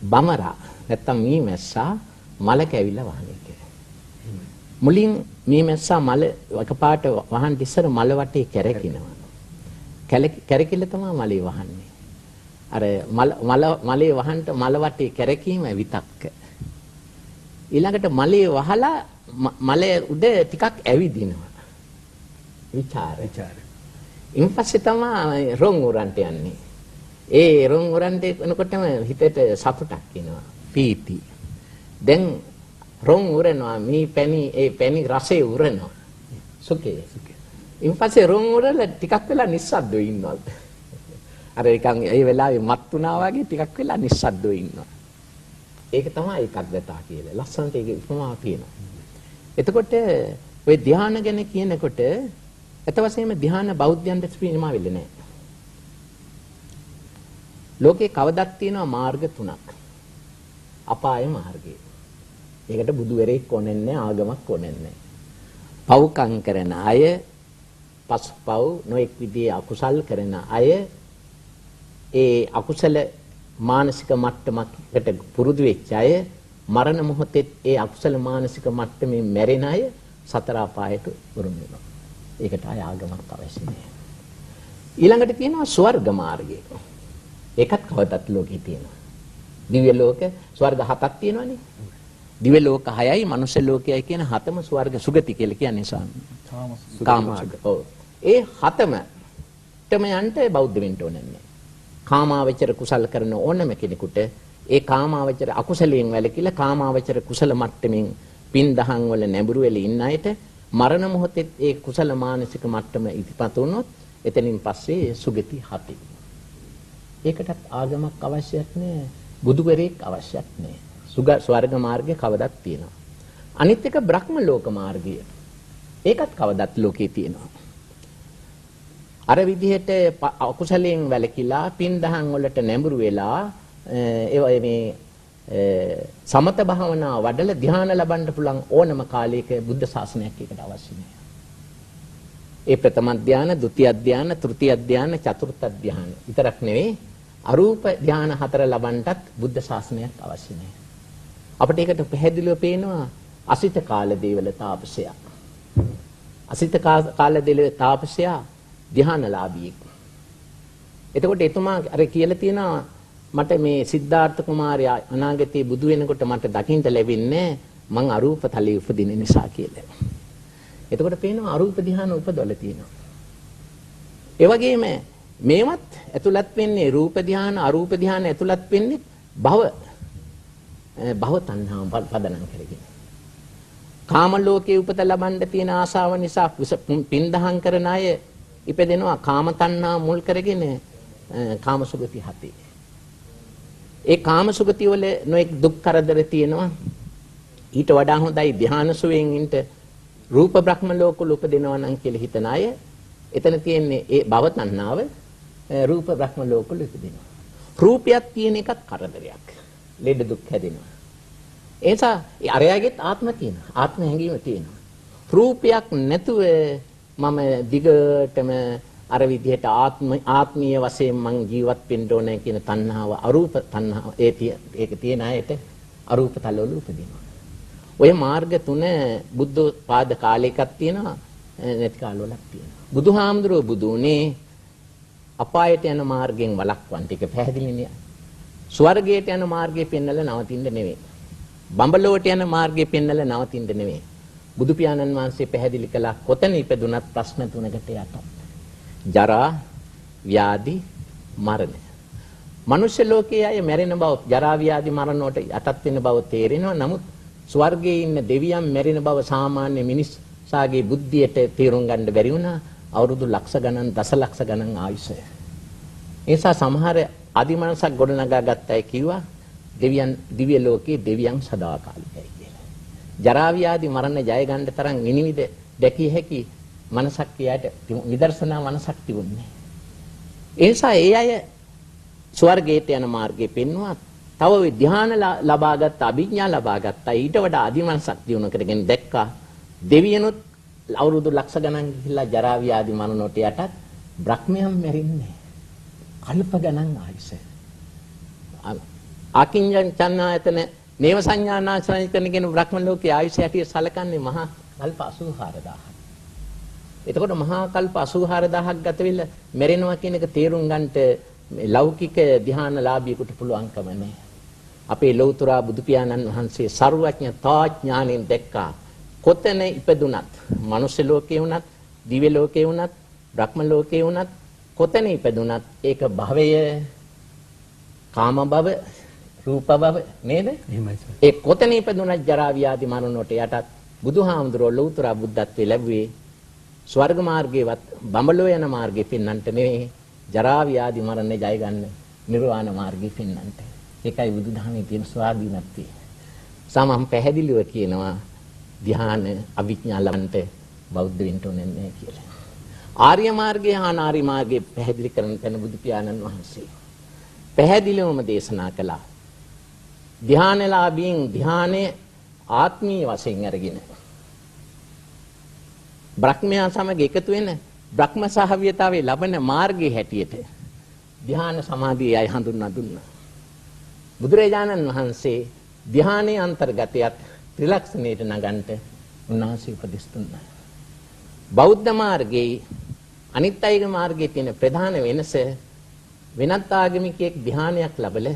බමරා නැත්තම් මීමැස්සා මල කැවිලා වහන්නේ කියලා. මුලින් මීමැස්සා මල එකපාරට වහන් ඉස්සර මල වටේ කැරකිනවා. කැරකිල්ල තමයි මලේ වහන්නේ. අර මලේ වහන්ට මල වටේ කැරකීම විතක්ක. ඊළඟට මලේ වහලා මලේ උඩ ටිකක් ඇවිදිනවා. විචාර. ඊපස්සේ තමයි රොන් උරන්ට යන්නේ. ඒ රොන් උරන්ට එනකොටම හිතට සතුටක් එනවා. පීති. දැන් රොන් උරනවා මේ පැණි රසය උරනවා. සුඛේ. ඊපස්සේ රොන් උරලා ටිකක් වෙලා නිස්සද්දව ඉන්නවා. අර නිකන් ඒ වෙලාවේ මත් වුණා වගේ ටිකක් වෙලා නිස්සද්දව ඉන්නවා. ඒක තමයි ඒකග්ගතා කියලා. ලස්සනට ඒක උපමාවක් තියෙනවා. එතකොට ওই ධානය ගැන කියනකොට ඒත වශයෙන්ම ධ්‍යාන බෞද්ධයන්ට සීමා වෙන්නේ නැහැ. ලෝකේ කවදක් තියෙනවා මාර්ග තුනක්. අපාය මාර්ගය. ඒකට බුදුවරයෙක් ඕනෙන්නේ නැහැ, ආගමක් ඕනෙන්නේ නැහැ. පව්කම් කරන අය, පස්පව් නොඑක් විදිහේ අකුසල් කරන අය ඒ අකුසල මානසික මට්ටමකට පුරුදු වෙච්ච අය මරණ මොහොතේ ඒ අකුසල මානසික මට්ටමින් මැරෙන අය සතර අපායට උරුම වෙනවා. ඒකට ආය ආගමක් අවශ්‍ය නැහැ. ඊළඟට තියෙනවා ස්වර්ග මාර්ගය. ඒකත් කවදත් ලෝකේ තියෙනවා. දිව්‍ය ලෝක ස්වර්ග 7ක් තියෙනවානේ. දිව්‍ය ලෝක 6යි මනුෂ්‍ය ලෝකයයි කියන 7ම ස්වර්ග සුගති කියලා කියන්නේ කාම සුගති. ඔව්. ඒ 7මටම යන්න බෞද්ධ වෙන්න ඕනේ නැහැ. කාමාවචර කුසල කරන ඕනම කෙනෙකුට ඒ කාමාවචර අකුසලයෙන් වැළකීලා කාමාවචර කුසල මට්ටමින් පින් දහම් වල නැඹුරු වෙලා ඉන්න අයට මරණ මොහොතේ ඒ කුසල මානසික මට්ටම ඉතිපත වුණොත් එතනින් පස්සේ සුගති 7. ඒකටත් ආගමක් අවශ්‍යත් නැහැ, බුදුවරයෙක් අවශ්‍යත් නැහැ. ස්වර්ග මාර්ගය කවදත් තියෙනවා. අනිත් එක බ්‍රහ්ම ලෝක මාර්ගය. ඒකත් කවදත් ලෝකේ තියෙනවා. අර විදිහට අකුසලයෙන් වැළකීලා පින් දහම් වලට නැඹුරු වෙලා මේ සමත භාවනා වඩලා ධ්‍යාන ලබන්න පුළුවන් ඕනම කාලයක බුද්ධ ශාසනයක් ඒකට අවශ්‍ය නැහැ. ඒ ප්‍රථම ධ්‍යාන, ဒုတိ ය ධ්‍යාන, තෘතිය ධ්‍යාන, චතුර්ථ ධ්‍යාන විතරක් නෙවෙයි අරූප ධ්‍යාන 4 ලබන්නටත් බුද්ධ ශාසනයක් අවශ්‍ය නැහැ. අපිට ඒකට පැහැදිලිව පේනවා අසිත කාලදේවල තාපසයා. අසිත කාලදේවල තාපසයා ධ්‍යානලාභියෙක්. එතකොට එතුමා අර කියලා තියෙනවා මට මේ සිද්ධාර්ථ කුමාරයා අනාගතයේ බුදු වෙනකොට මට දකින්න ලැබෙන්නේ මං අරූප තලයේ උපදින නිසා කියලා. එතකොට පේනවා අරූප ධ්‍යාන උපදවල තියෙනවා. ඒ වගේම මේවත් ඇතුළත් වෙන්නේ රූප ධ්‍යාන, අරූප ධ්‍යාන ඇතුළත් වෙන්නේ භව තණ්හාව පදනම් කරගෙන. කාම ලෝකයේ උපත ලබන්න තියෙන ආශාව නිසා පින් දහම් කරන අය ඉපදෙනවා කාම තණ්හා මුල් කරගෙන කාම සුගති 7. ඒ කාම සුගති වල නොඑක් දුක් කරදර තියෙනවා. ඊට වඩා හොඳයි ධ්‍යාන සුවයෙන් ඉන්න රූප බ්‍රහ්ම ලෝකවල උපදිනවා නම් කියලා හිතන අය එතන තියෙන්නේ ඒ භව තණ්හාව රූප බ්‍රහ්ම ලෝකවල උපදිනවා. රූපයක් තියෙන එකත් කරදරයක්. ලෙඩ දුක් හැදෙනවා. ඒ නිසා අරයාගෙත් ආත්ම තියෙනවා. ආත්ම හැඟීම තියෙනවා. රූපයක් නැතුව මම දිගටම අර විදිහට ආත්මීය වශයෙන් මං ජීවත් වෙන්න ඕනේ කියන තණ්හාව අරූප තණ්හාව ඒක තියෙන අයට අරූප තලවල උපදිනවා. ඔය මාර්ග තුන බුද්ධ පාද කාලයකක් තියෙනවා නැති කාලවලක් තියෙනවා. බුදුහාමුදුරුවෝ බුදුනේ අපායට යන මාර්ගයෙන් වළක්වන්න ටික පැහැදිලිනේ. ස්වර්ගයට යන මාර්ගය පෙන්වලා නවතින්න නෙවෙයි. බඹලොවට යන මාර්ගය පෙන්වලා නවතින්න නෙවෙයි. බුදු පියාණන් වහන්සේ පැහැදිලි කළා කොතන ඉපදුනත් ප්‍රශ්න තුනකට යටත්. ජරා, ව්‍යාධි, මරණ. මනුෂ්‍ය ලෝකයේ අය මැරෙන බව, ජරා ව්‍යාධි මරණ වලට යටත් වෙන බව තේරෙනවා. නමුත් ස්වර්ගයේ ඉන්න දෙවියන් මැරෙන බව සාමාන්‍ය මිනිස්සාගේ බුද්ධියට තේරුම් ගන්න බැරි වුණා. අවුරුදු ලක්ෂ ගණන්, දසලක්ෂ ගණන් ආයුෂය. ඒ නිසා සමහර අදිමනසක් ගොඩනගා ගත්තයි කිව්වා දෙවියන් දිව්‍ය ලෝකයේ දෙවියන් සදාකාලිකයි කියලා. ජරා ව්‍යාධි මරණ ජය ගන්න තරම් විනිවිද දැකිය හැකි මනසක් කියාට නිදර්ශනා මනසක් තිබුණේ. ඒ නිසා ඒ අය ස්වර්ගයට යන මාර්ගය පෙන්වුවා. තව ධ්‍යාන ලබාගත් අභිඥා ලබාගත්තා. ඊට වඩා අදිමනසක් දිනු කරගෙන දැක්කා දෙවියනුත් අවුරුදු ලක්ෂ ගණන් ගිහිල්ලා ජරා ව්‍යාධි මරණ වලට යටත් බ්‍රහ්මයන් මැරින්නේ කල්ප ගණන් ආයුෂ. ආකින්ජන් චන්නායතන නේව සංඥානාශනය කරනගෙන බ්‍රහ්ම ලෝකයේ ආයුෂ හැටියට සලකන්නේ මහා කල්ප 84000ක්. එතකොට මහා කල්ප 84000ක් ගත වෙලා මැරෙනවා කියන එක තේරුම් ගන්නට ලෞකික ධ්‍යානලාභියෙකුට පුළුවන්කම නැහැ. අපේ ලෞතර බුදු පියාණන් වහන්සේ ਸਰවඥතා ඥාණයෙන් දැක්කා කොතන ඉපදුනත්, මනුෂ්‍ය ලෝකේ වුණත්, දිව්‍ය ලෝකේ වුණත්, බ්‍රහ්ම ලෝකේ වුණත් කොතන ඉපදුනත් ඒක භවය, කාම භව, රූප භව නේද? එහෙමයි. ඒ කොතන ඉපදුනත් ජරා ව්‍යාධි මරණ වලට යටත් බුදුහාමුදුරුවෝ ලෞතර බුද්ධත්වයේ ලැබුවේ ස්වර්ග මාර්ගයේවත් බඹලෝ යන මාර්ගේ පෙන්වන්නට නෙවෙයි, ජරා ව්‍යාධි මරණ ජය ගන්න නිර්වාණ මාර්ගේ පෙන්වන්නට. ඒකයි බුදුදහමේ තියෙන ස්වාධීනත්වය. සමම් පැහැදිලිව කියනවා ධ්‍යාන අවිඥා ලබන්නට බෞද්ධ වෙන්න ඕනේ නැහැ කියලා. ආර්ය මාර්ගය හා නාරි මාර්ගය පැහැදිලි කරන තැන බුදු පියාණන් වහන්සේ පැහැදිලිවම දේශනා කළා. ධානලාභීන් ධානයේ ආත්මීය වශයෙන් අරගෙන බ්‍රහ්මයා සමග එකතු වෙන බ්‍රහ්ම සහවියතාවේ ලබන මාර්ගයේ හැටියට ධ්‍යාන සමාධිය අය හඳුන්වා දුන්නා. බුදුරජාණන් වහන්සේ ධ්‍යානයේ අන්තර්ගතයත් ත්‍රිලක්ෂණයට නගන්ට උන්වහන්සේ උපදෙස් දුන්නා. බෞද්ධ මාර්ගයේ අනිත් අයගේ මාර්ගයේ තියෙන ප්‍රධාන වෙනස වෙනත් ආගමිකයෙක් ධ්‍යානයක් ලැබල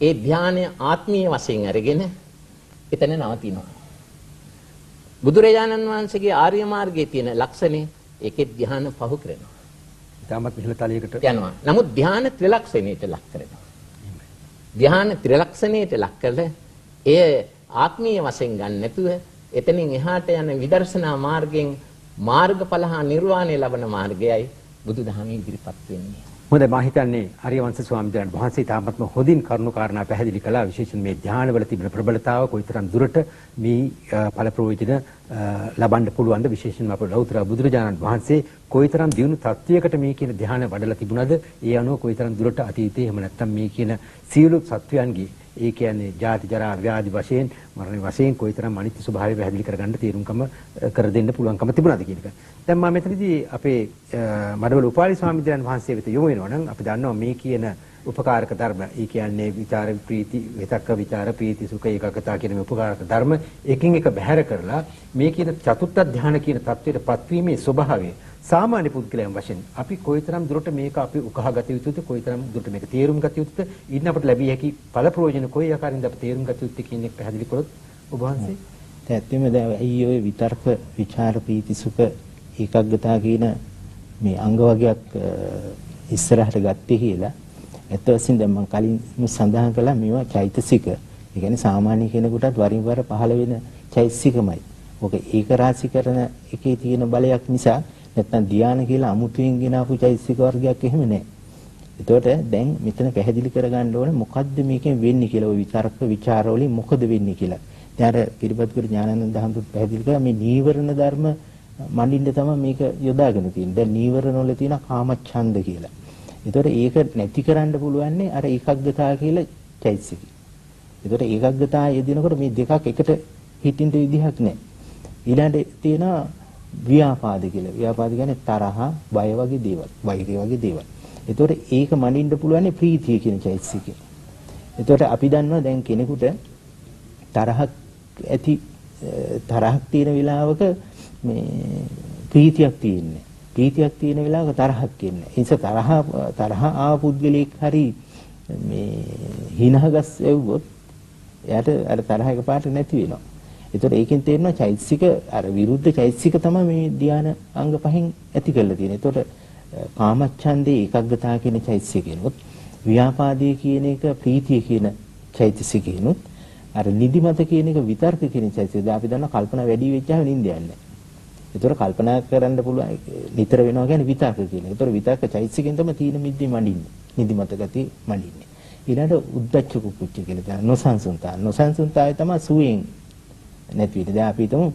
ඒ ධ්‍යානය ආත්මීය වශයෙන් අරගෙන එතන නවතිනවා. බුදුරජාණන් වහන්සේගේ ආර්ය මාර්ගයේ තියෙන ලක්ෂණේ ඒකේ ධ්‍යාන පහු කරනවා. ඊටමත් ඉහළ තලයකට යනවා. නමුත් ධ්‍යාන ත්‍රිලක්ෂණයට ලක් කරනවා. ධ්‍යාන ත්‍රිලක්ෂණයට ලක් කළ එය ආත්මීය වශයෙන් ගන්න නැතුව එතනින් එහාට යන විදර්ශනා මාර්ගයෙන් මාර්ගඵල හා නිර්වාණය ලබන මාර්ගයයි බුදුදහමේ ඉදිරිපත් වෙන්නේ. හොඳයි මම හිතන්නේ ආර්යවංශ ස්වාමීන් වහන්සේ තාමත්ම හොඳින් කරුණු කාරණා පැහැදිලි කළා. විශේෂයෙන් මේ ධ්‍යානවල තිබෙන ප්‍රබලතාව කොයිතරම් දුරට මේ ඵල ප්‍රයෝජන ලබන්න පුළුවන්ද, විශේෂයෙන්ම අපේ ලෞතර බුදුරජාණන් වහන්සේ කොයිතරම් දියුණු තත්වයකට මේ කියන ධ්‍යාන වඩලා තිබුණාද, ඒ අනුව කොයිතරම් දුරට අතීතයේ එහෙම නැත්නම් මේ කියන සියලු සත්වයන්ගේ ඒ කියන්නේ ජාති ජරා ව්‍යාධි වශයෙන් මරණ වශයෙන් කොයිතරම් අනිත්‍ය ස්වභාවය පැහැදිලි කරගන්න තීරුම්කම කර දෙන්න පුළුවන්කම තිබුණාද කියන එක. දැන් මම මෙතනදී අපේ මඩවල උපාලි ස්වාමීන් වහන්සේ වෙත යොමු වෙනවා නම් අපි දන්නවා මේ කියන උපකාරක ධර්ම, ඒ කියන්නේ විචාර ප්‍රීති විතක්ක විචාර ප්‍රීති සුඛ ඒකකතා කියන මේ උපකාරක ධර්ම එකින් එක බැහැර කරලා මේ කියන චතුත්ථ ධානය කියන தത്വයට පත්වීමේ ස්වභාවය සාමාන්‍ය පුද්ගලයන් වශයෙන් අපි කොයිතරම් දුරට මේක අපි උකහාගත යුතුද, කොයිතරම් දුරට මේක තේරුම් ගත යුතුද, ඊට අපට ලැබිය හැකි ඵල ප්‍රයෝජන කොයි ආකාරයෙන්ද අපි තේරුම් ගත යුත්තේ කියන එක පැහැදිලි කළොත් ඔබ වහන්සේ. ඇත්තම දැන් අයි ඔය විතර්ක විචාර ප්‍රීති සුඛ ඒකග්ගතා කියන මේ අංග වර්ගයක් ඉස්සරහට ගත්තේ කියලා ඇත්ත වශයෙන් දැන් මම කලින් සඳහන් කළා මේවා චෛතසික. ඒ කියන්නේ සාමාන්‍ය කෙනෙකුටත් වරින් වර පහළ වෙන චෛතසිකමයි. ඔක ඒක රාශිකරණ එකේ තියෙන බලයක් නිසා නැත්නම් ධානය කියලා අමුතුවෙන් ගෙන ආපු චෛතසික වර්ගයක් එහෙම නැහැ. එතකොට දැන් මෙතන පැහැදිලි කරගන්න ඕනේ මොකද්ද මේකෙන් වෙන්නේ කියලා. ඔය විචාරක විචාර වලින් මොකද වෙන්නේ කියලා. දැන් අර පිරිපත්කර ඥානানন্দ හඳුත් පැහැදිලි කරා මේ නීවරණ ධර්ම මනින්න තමයි මේක යොදාගෙන තියෙන්නේ. දැන් නීවරණ වල තියෙන කාමච්ඡන්ද කියලා. ඒතකොට ඒක නැති කරන්න පුළුවන්නේ අර ඒකග්ගතා කියලා චෛතසිකය. ඒතකොට ඒකග්ගතා යෙදෙනකොට මේ දෙකක් එකට හිටින්න විදිහක් නැහැ. ඊළඟට තියෙනවා ව්‍යාපාද කියලා. ව්‍යාපාද කියන්නේ තරහ, බය වගේ දේවල්, වෛරය වගේ දේවල්. ඒතකොට ඒක මනින්න පුළුවන්නේ ප්‍රීතිය කියන චෛතසිකය. ඒතකොට අපි දන්නවා දැන් කෙනෙකුට තරහක් තියෙන වෙලාවක මේ ප්‍රීතියක් තියෙන්නේ. ප්‍රීතියක් තියෙන වෙලාවක තරහක් කියන්නේ. ඒ නිසා තරහ ආව පුද්ගලෙක් හරි මේ හිනහගස් එව්වොත් එයාට අර තරහ එකපාරට නැති වෙනවා. ඒතකොට ඒකෙන් තේරෙනවා චෛතසික අර විරුද්ධ චෛතසික තමයි මේ ධාන අංග පහෙන් ඇති කරලා තියෙන්නේ. ඒතකොට කාමච්ඡන්දේ ඒකග්ගතා කියන චෛතසිකේනොත් ව්‍යාපාදයේ කියන එක ප්‍රීතිය කියන චෛතසිකේනොත් අර නිදිමත කියන එක විතර්ක කියන චෛතසිකය. අපි දන්නවා කල්පනා වැඩි වෙච්චාම නිින්ද යන්නේ. ඒතකොට කල්පනා කරන්න පුළුවන් නිතර වෙනවා කියන්නේ විතර්ක කියන එක. ඒතකොට විතර්ක චෛතසිකෙන් තමයි තීන මිද්දේ මඩින්නේ. නිදිමත ගතිය මඩින්නේ. ඊළඟට උද්දච්ච කුක්කුච්ච කියලා තමයි නොසන්සුන්තාව. නොසන්සුන්තාවය තමයි සුවයෙන් නැති වෙන්නේ. දැන් අපි හිතමු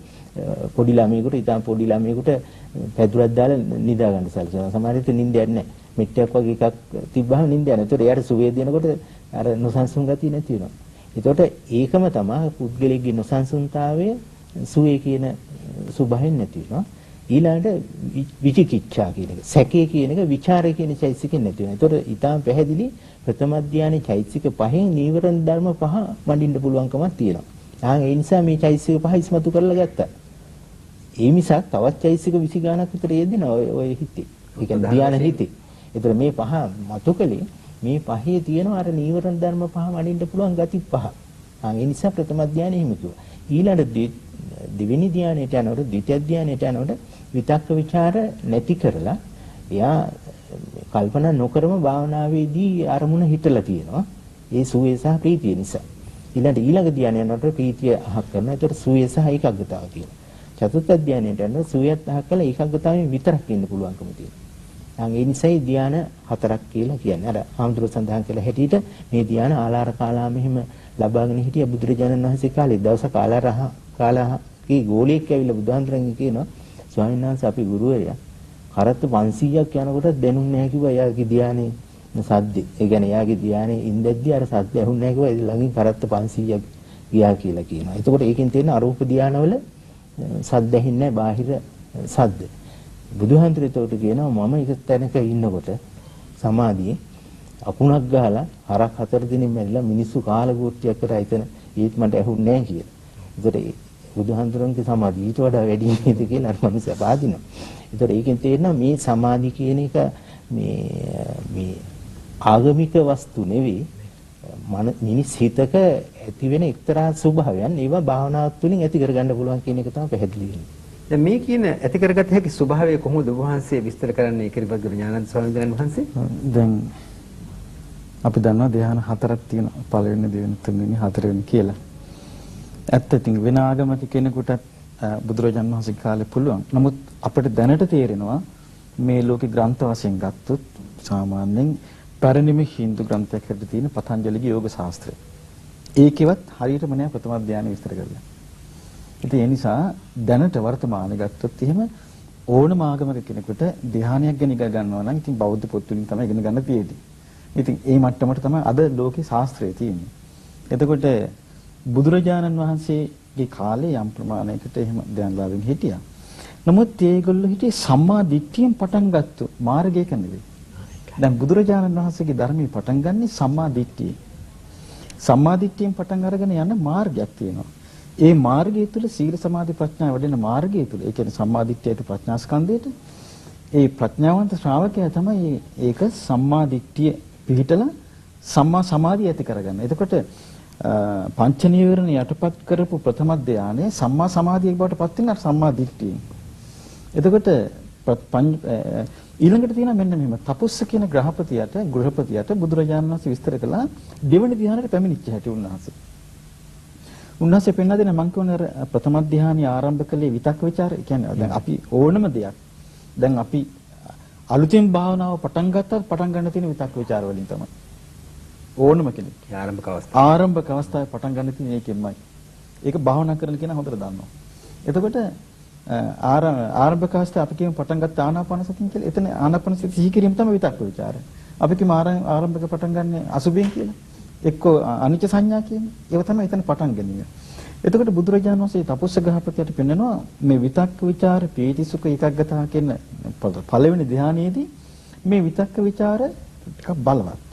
පොඩි ළමයෙකුට ඉතින් පොඩි ළමයෙකුට පැදුරක් දාලා නිදා ගන්න සැලසෙනවා. සමහර විට නිින්ද යන්නේ නැහැ. මෙට්ටයක් වගේ එකක් තිබ්බහම නිින්ද යනවා. ඒතකොට එයාට සුවේ දෙනකොට අර නොසන්සුන් ගතිය නැති වෙනවා. ඒතකොට ඒකම තමයි පුද්ගලයේ නොසන්සුන්තාවය සුවේ කියන සුභයෙන් නැති වෙනවා. ඊළඟට විචිකිච්ඡා කියන එක, සැකේ කියන එක, ਵਿਚාරය කියන චෛතසිකෙන් නැති වෙනවා. ඒතකොට ඊටාම් පැහැදිලි ප්‍රථම ධානයේ චෛතසික පහෙන් නීවරණ ධර්ම පහ මඩින්න පුළුවන්කමක් තියෙනවා. ඒ නිසා මේ චෛතසික පහ ඉස්මතු කරලා ගත්තා. ඒ මිසක් තවත් චෛතසික 20 ගණක් විතර යෙදෙනවා ඔය හිතේ. ඒ කියන්නේ ධානය හිතේ. ඒතර මේ පහ මතුකලේ මේ පහේ තියෙන අර නීවරණ ධර්ම පහ මඩින්න පුළුවන් ගති පහ. ඒ නිසා ප්‍රථම ධානය එහෙම කිව්වා. ඊළඟ දෙවෙනි ධානයට යනකොට ද්විතිය ධානයට යනකොට විතක්ක ਵਿਚාර නැති කරලා එයා කල්පනා නොකරම භාවනාවේදී අරමුණ හිටලා තියෙනවා. ඒ සුවේ සහ ප්‍රීතිය නිසා. ඊළඟ ධානය යනකොට ප්‍රීතිය අහක් කරනවා. ඒතකොට සුවේ සහ ඒකග්ගතාව තියෙනවා. චතුර්ථ ධානයට යනකොට සුවයත් අහක් කළා ඒකග්ගතාවෙන් විතරක් ඉන්න පුළුවන්කම තියෙනවා. ඒ නිසායි ධාන හතරක් කියලා කියන්නේ. අර ආම්දුර සඳහන් කළ හැටියට මේ ධාන ආලාර කාලා මෙහෙම ලබාගෙන හිටිය බුදුරජාණන් වහන්සේ කාලේ දවසක කාලාගේ ගෝලියෙක් ඇවිල්ලා බුදුහන්තරන් කියනවා ස්වාමීන් වහන්සේ අපි ගුරුවරයා කරත්ත 500ක් යනකොට දැනුන්නේ නැහැ කිව්වා එයාගේ ධානයේ සද්ද. ඒ කියන්නේ එයාගේ ධානයේ ඉඳද්දි අර සද්ද ඇහුන්නේ නැහැ කිව්වා ළඟින් කරත්ත 500ක් ගියා කියලා කියනවා. එතකොට ඒකෙන් තියෙන අරූප ධානවල සද්ද ඇහින්නේ නැහැ බාහිර සද්ද. බුදුහන්තරේ උට කියනවා මම එක තැනක ඉන්නකොට සමාධියේ අකුණක් ගහලා හරක් 4 දිනින් මැරිලා මිනිස්සු කාලගෝට්ටියක් කරා එතන ඒත් මට ඇහුන්නේ නැහැ කියලා. ඒතකොට බුදුහන්තරන්ගේ සමාධිය ඊට වඩා වැඩි නේද කියලා අර මනුස්සයා පාදිනවා. ඒතකොට ඒකෙන් තේරෙනවා මේ සමාධි කියන එක මේ ආගමික වස්තු නෙවෙයි මිනිස් හිතක ඇති වෙන එක්තරා ස්වභාවයන් ඒවා භාවනාවත් තුළින් ඇති කරගන්න පුළුවන් කියන එක තමයි පැහැදිලි වෙන්නේ. දැන් මේ කියන ඇති කරගත හැකි ස්වභාවය කොහොමද ඔබ වහන්සේ විස්තර කරන්නේ කිරිබග්ග ඥානන්ද ස්වාමීන් වහන්සේ? දැන් අපි දන්නවා ධ්‍යාන 4ක් තියෙනවා. පළවෙනි, දෙවෙනි, තුන්වෙනි, හතරවෙනි කියලා. ඇත්ත ඉතින් වෙන ආගමක කෙනෙකුට බුදුරජාණන් වහන්සේ කාලේ පුළුවන්. නමුත් අපිට දැනට තේරෙනවා මේ ලෝකේ ග්‍රන්ථ වශයෙන් ගත්තොත් සාමාන්‍යයෙන් පැරණිම හින්දු ග්‍රන්ථයක් හැටියට තියෙන පතංජලිගේ යෝග ශාස්ත්‍රය. ඒකෙවත් හරියටම නෑ ප්‍රථම ධ්‍යාන විස්තර කරලා. ඉතින් ඒ නිසා දැනට වර්තමානයේ ගත්තොත් එහෙම ඕනම ආගමක කෙනෙකුට ධ්‍යානයක් ගැන ඉගෙන ගන්නවා නම් ඉතින් බෞද්ධ පොත් වලින් තමයි ඉගෙන ගන්න තියෙන්නේ. ඉතින් ඒ මට්ටමට තමයි අද ලෝකේ ශාස්ත්‍රය තියෙන්නේ. එතකොට බුදුරජාණන් වහන්සේගේ කාලේ යම් ප්‍රමාණයකට එහෙම ධ්‍යානලාභින් හිටියා. නමුත් ඒගොල්ලෝ හිටියේ සම්මා දිට්ඨියෙන් පටන් ගත්ත මාර්ගයක නෙවෙයි. දැන් බුදුරජාණන් වහන්සේගේ ධර්මයේ පටන් ගන්නේ සම්මා දිට්ඨිය. සම්මා දිට්ඨියෙන් පටන් අරගෙන යන මාර්ගයක් තියෙනවා. ඒ මාර්ගය තුල සීල සමාධි ප්‍රඥා වැඩෙන මාර්ගය තුල ඒ කියන්නේ සම්මා දිට්ඨියට ප්‍රඥා ස්කන්ධයට ඒ ප්‍රඥාවන්ත ශ්‍රාවකයා තමයි ඒක සම්මා දිට්ඨිය පිහිටලා සම්මා සමාධිය ඇති කරගන්න. එතකොට පංච නීවරණ යටපත් කරපු ප්‍රථම ධානයේ සම්මා සමාධියක් බවට පත් වෙන සම්මා දිට්ඨිය. එතකොට ඊළඟට තියෙනවා මෙන්න මෙහෙම තපුස්ස කියන ගෘහපතියට බුදුරජාණන් වහන්සේ විස්තර කළා දෙවෙනි ධ්‍යානෙට පැමිණිච්ච හැටි උන්වහන්සේ. උන්වහන්සේ පෙන්වා දෙන මං කියන ප්‍රථම ධ්‍යානිය ආරම්භ කළේ විතක් ਵਿਚාර. ඒ කියන්නේ දැන් අපි ඕනම දෙයක් දැන් අපි අලුතින් භාවනාව පටන් ගත්තත් පටන් ගන්න තියෙන විතක් ਵਿਚාර වලින් තමයි. ඕනම කෙනෙක් ආරම්භක අවස්ථාවේ පටන් ගන්න තියෙන එකෙන්මයි. ඒක භාවනා කරන කෙනා හොඳට දන්නවා. එතකොට ආරම්භක අවස්ථාවේ අපි කියමු පටන් ගත්ත ආනාපාන සතිය කියලා. එතන ආනාපාන සතිය සිහි කිරීම තමයි විතක්ක ਵਿਚාරය. අපි කියමු ආරම්භක පටන් ගන්න අසුබෙන් කියලා. එක්කෝ අනිච්ච සංඥා කියන්නේ. ඒව තමයි එතන පටන් ගැනීම. එතකොට බුදුරජාණන් වහන්සේ තපස්ස ගහපතියට පෙන්නනවා මේ විතක්ක ਵਿਚාර පීති සුඛ ඒකග්ගතා කියන පළවෙනි ධ්‍යානයේදී මේ විතක්ක ਵਿਚාර ටිකක් බලවත්.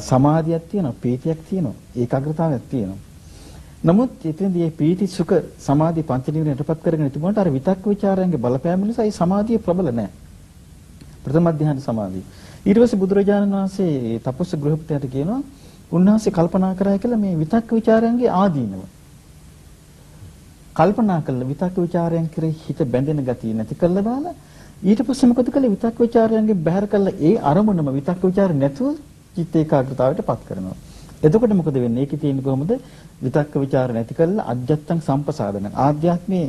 සමාධියක් තියෙනවා, පීතියක් තියෙනවා, ඒකාග්‍රතාවයක් තියෙනවා. නමුත් එතනදී මේ පීති සුඛ සමාධි පංච නිවන යටපත් කරගෙන තිබුණාට අර විතක්ක ਵਿਚාරයන්ගේ බලපෑම නිසා ඒ සමාධිය ප්‍රබල නැහැ. ප්‍රථම ධ්‍යාන සමාධිය. ඊට පස්සේ බුදුරජාණන් වහන්සේ තපස්ස ගෘහපතියට කියනවා උන්වහන්සේ කල්පනා කරා කියලා මේ විතක්ක ਵਿਚාරයන්ගේ ආදීනව. කල්පනා කළ විතක්ක ਵਿਚාරයන් කෙරෙහි හිත බැඳෙන ගතිය නැති කළා දාලා ඊට පස්සේ මොකද කළේ විතක්ක ਵਿਚාරයන්ගේ බැහැර කළා ඒ අරමුණම විතක්ක ਵਿਚාර නැතුව චිත්ත ඒකාග්‍රතාවයට පත් කරනවා. එතකොට මොකද වෙන්නේ? ඒකේ තියෙන්නේ කොහොමද? විතක්ක ਵਿਚාර නැති කළා අජ්ජත්තං සම්පසාදන ආධ්‍යාත්මේ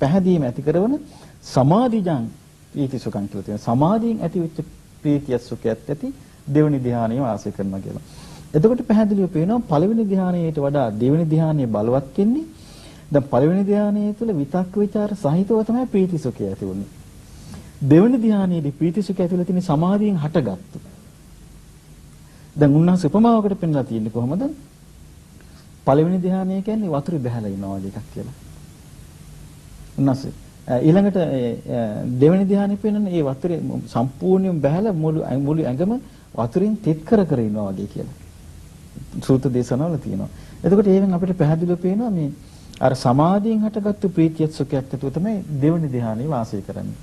පැහැදීම ඇති කරන සමාධිජං පීති සුඛං කියලා තියෙනවා. සමාධියෙන් ඇතිවෙච්ච ප්‍රීතිය සුඛයත් ඇති දෙවෙනි ධ්‍යානය වාසය කරනවා කියලා. එතකොට පැහැදිලිව පේනවා පළවෙනි ධ්‍යානයට වඩා දෙවෙනි ධ්‍යානය බලවත් වෙන්නේ. දැන් පළවෙනි ධ්‍යානයේ තුල විතක්ක ਵਿਚාර සහිතව තමයි ප්‍රීති සුඛය ඇති වුනේ. දෙවෙනි ධ්‍යානයේදී ප්‍රීති සුඛය ඇතුළේ තියෙන සමාධියෙන් හටගත්තු. දැන් උන්වහන්සේ උපමාවකට පෙන්නලා තියෙන්නේ කොහොමද? පළවෙනි ධ්‍යානය කියන්නේ වතුරේ බහැලා ඉන්නවා වගේ එකක් කියලා. උන්වහන්සේ ඊළඟට දෙවෙනි ධ්‍යානෙ පෙන්නන ඒ වතුරේ සම්පූර්ණයෙන් බහැලා මුළු ඇඟම වතුරින් තෙත් කර කර ඉන්නවා වගේ කියලා. සූත්‍ර දේශනාවල තියෙනවා. එතකොට ඒවෙන් අපිට පැහැදිලිව පේනවා මේ අර සමාධියෙන් හටගත්තු ප්‍රීතිය සුඛයක් ඇතුව තමයි දෙවෙනි ධ්‍යානෙ වාසය කරන්නේ.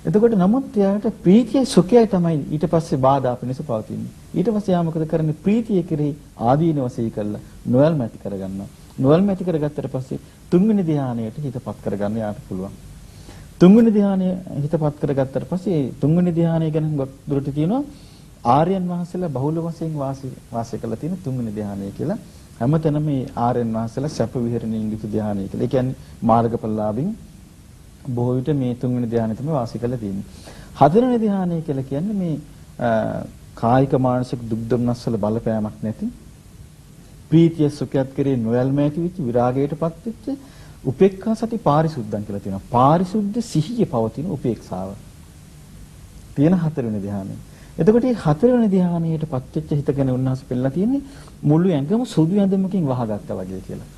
එතකොට නමුත් එයාට ප්‍රීතිය සුඛයයි තමයි ඊට පස්සේ බාධා පිණිස පවතින්නේ. ඊට පස්සේ යා මොකද කරන්නේ? ප්‍රීතිය කෙරෙහි ආදීන වශයෙන් කළා නොයල්ම ඇති කරගන්නවා. නොයල්ම ඇති කරගත්තට පස්සේ තුන්වෙනි ධ්‍යානයට හිතපත් කරගන්න යාට පුළුවන්. තුන්වෙනි ධ්‍යානය හිතපත් කරගත්තට පස්සේ තුන්වෙනි ධ්‍යානය ගැන දුරට තියෙනවා ආර්යයන් වහන්සේලා බහුල වශයෙන් වාසය කරලා තියෙන තුන්වෙනි ධ්‍යානය කියලා. හැමතැනම මේ ආර්යයන් වහන්සේලා සැප විහරණයෙන් යුතු ධ්‍යානය කියලා. ඒ කියන්නේ මාර්ගඵලලාභින් බොහෝ විට මේ තුන්වෙනි ධ්‍යානය තමයි වාසය කරලා තියෙන්නේ. හතරවෙනි ධ්‍යානය කියලා කියන්නේ මේ කායික මානසික දුක් දුම්නස් වල බලපෑමක් නැති ප්‍රීතිය සුඛයත් කෙරේ නොයල්ම ඇති වෙච්ච විරාගයටපත් වෙච්ච උපේක්ඛා සති පාරිසුද්ධං කියලා තියෙනවා. පාරිසුද්ධ සිහිය පවතින උපේක්ෂාව. තියෙන හතරවෙනි ධ්‍යානය. එතකොට මේ හතරවෙනි ධ්‍යානයට පත්වෙච්ච හිත ගැන උන්වහන්සේ පෙන්නලා තියෙන්නේ මුළු ඇඟම සුදු ඇඳුමකින් වහගත්තා වගේ කියලා.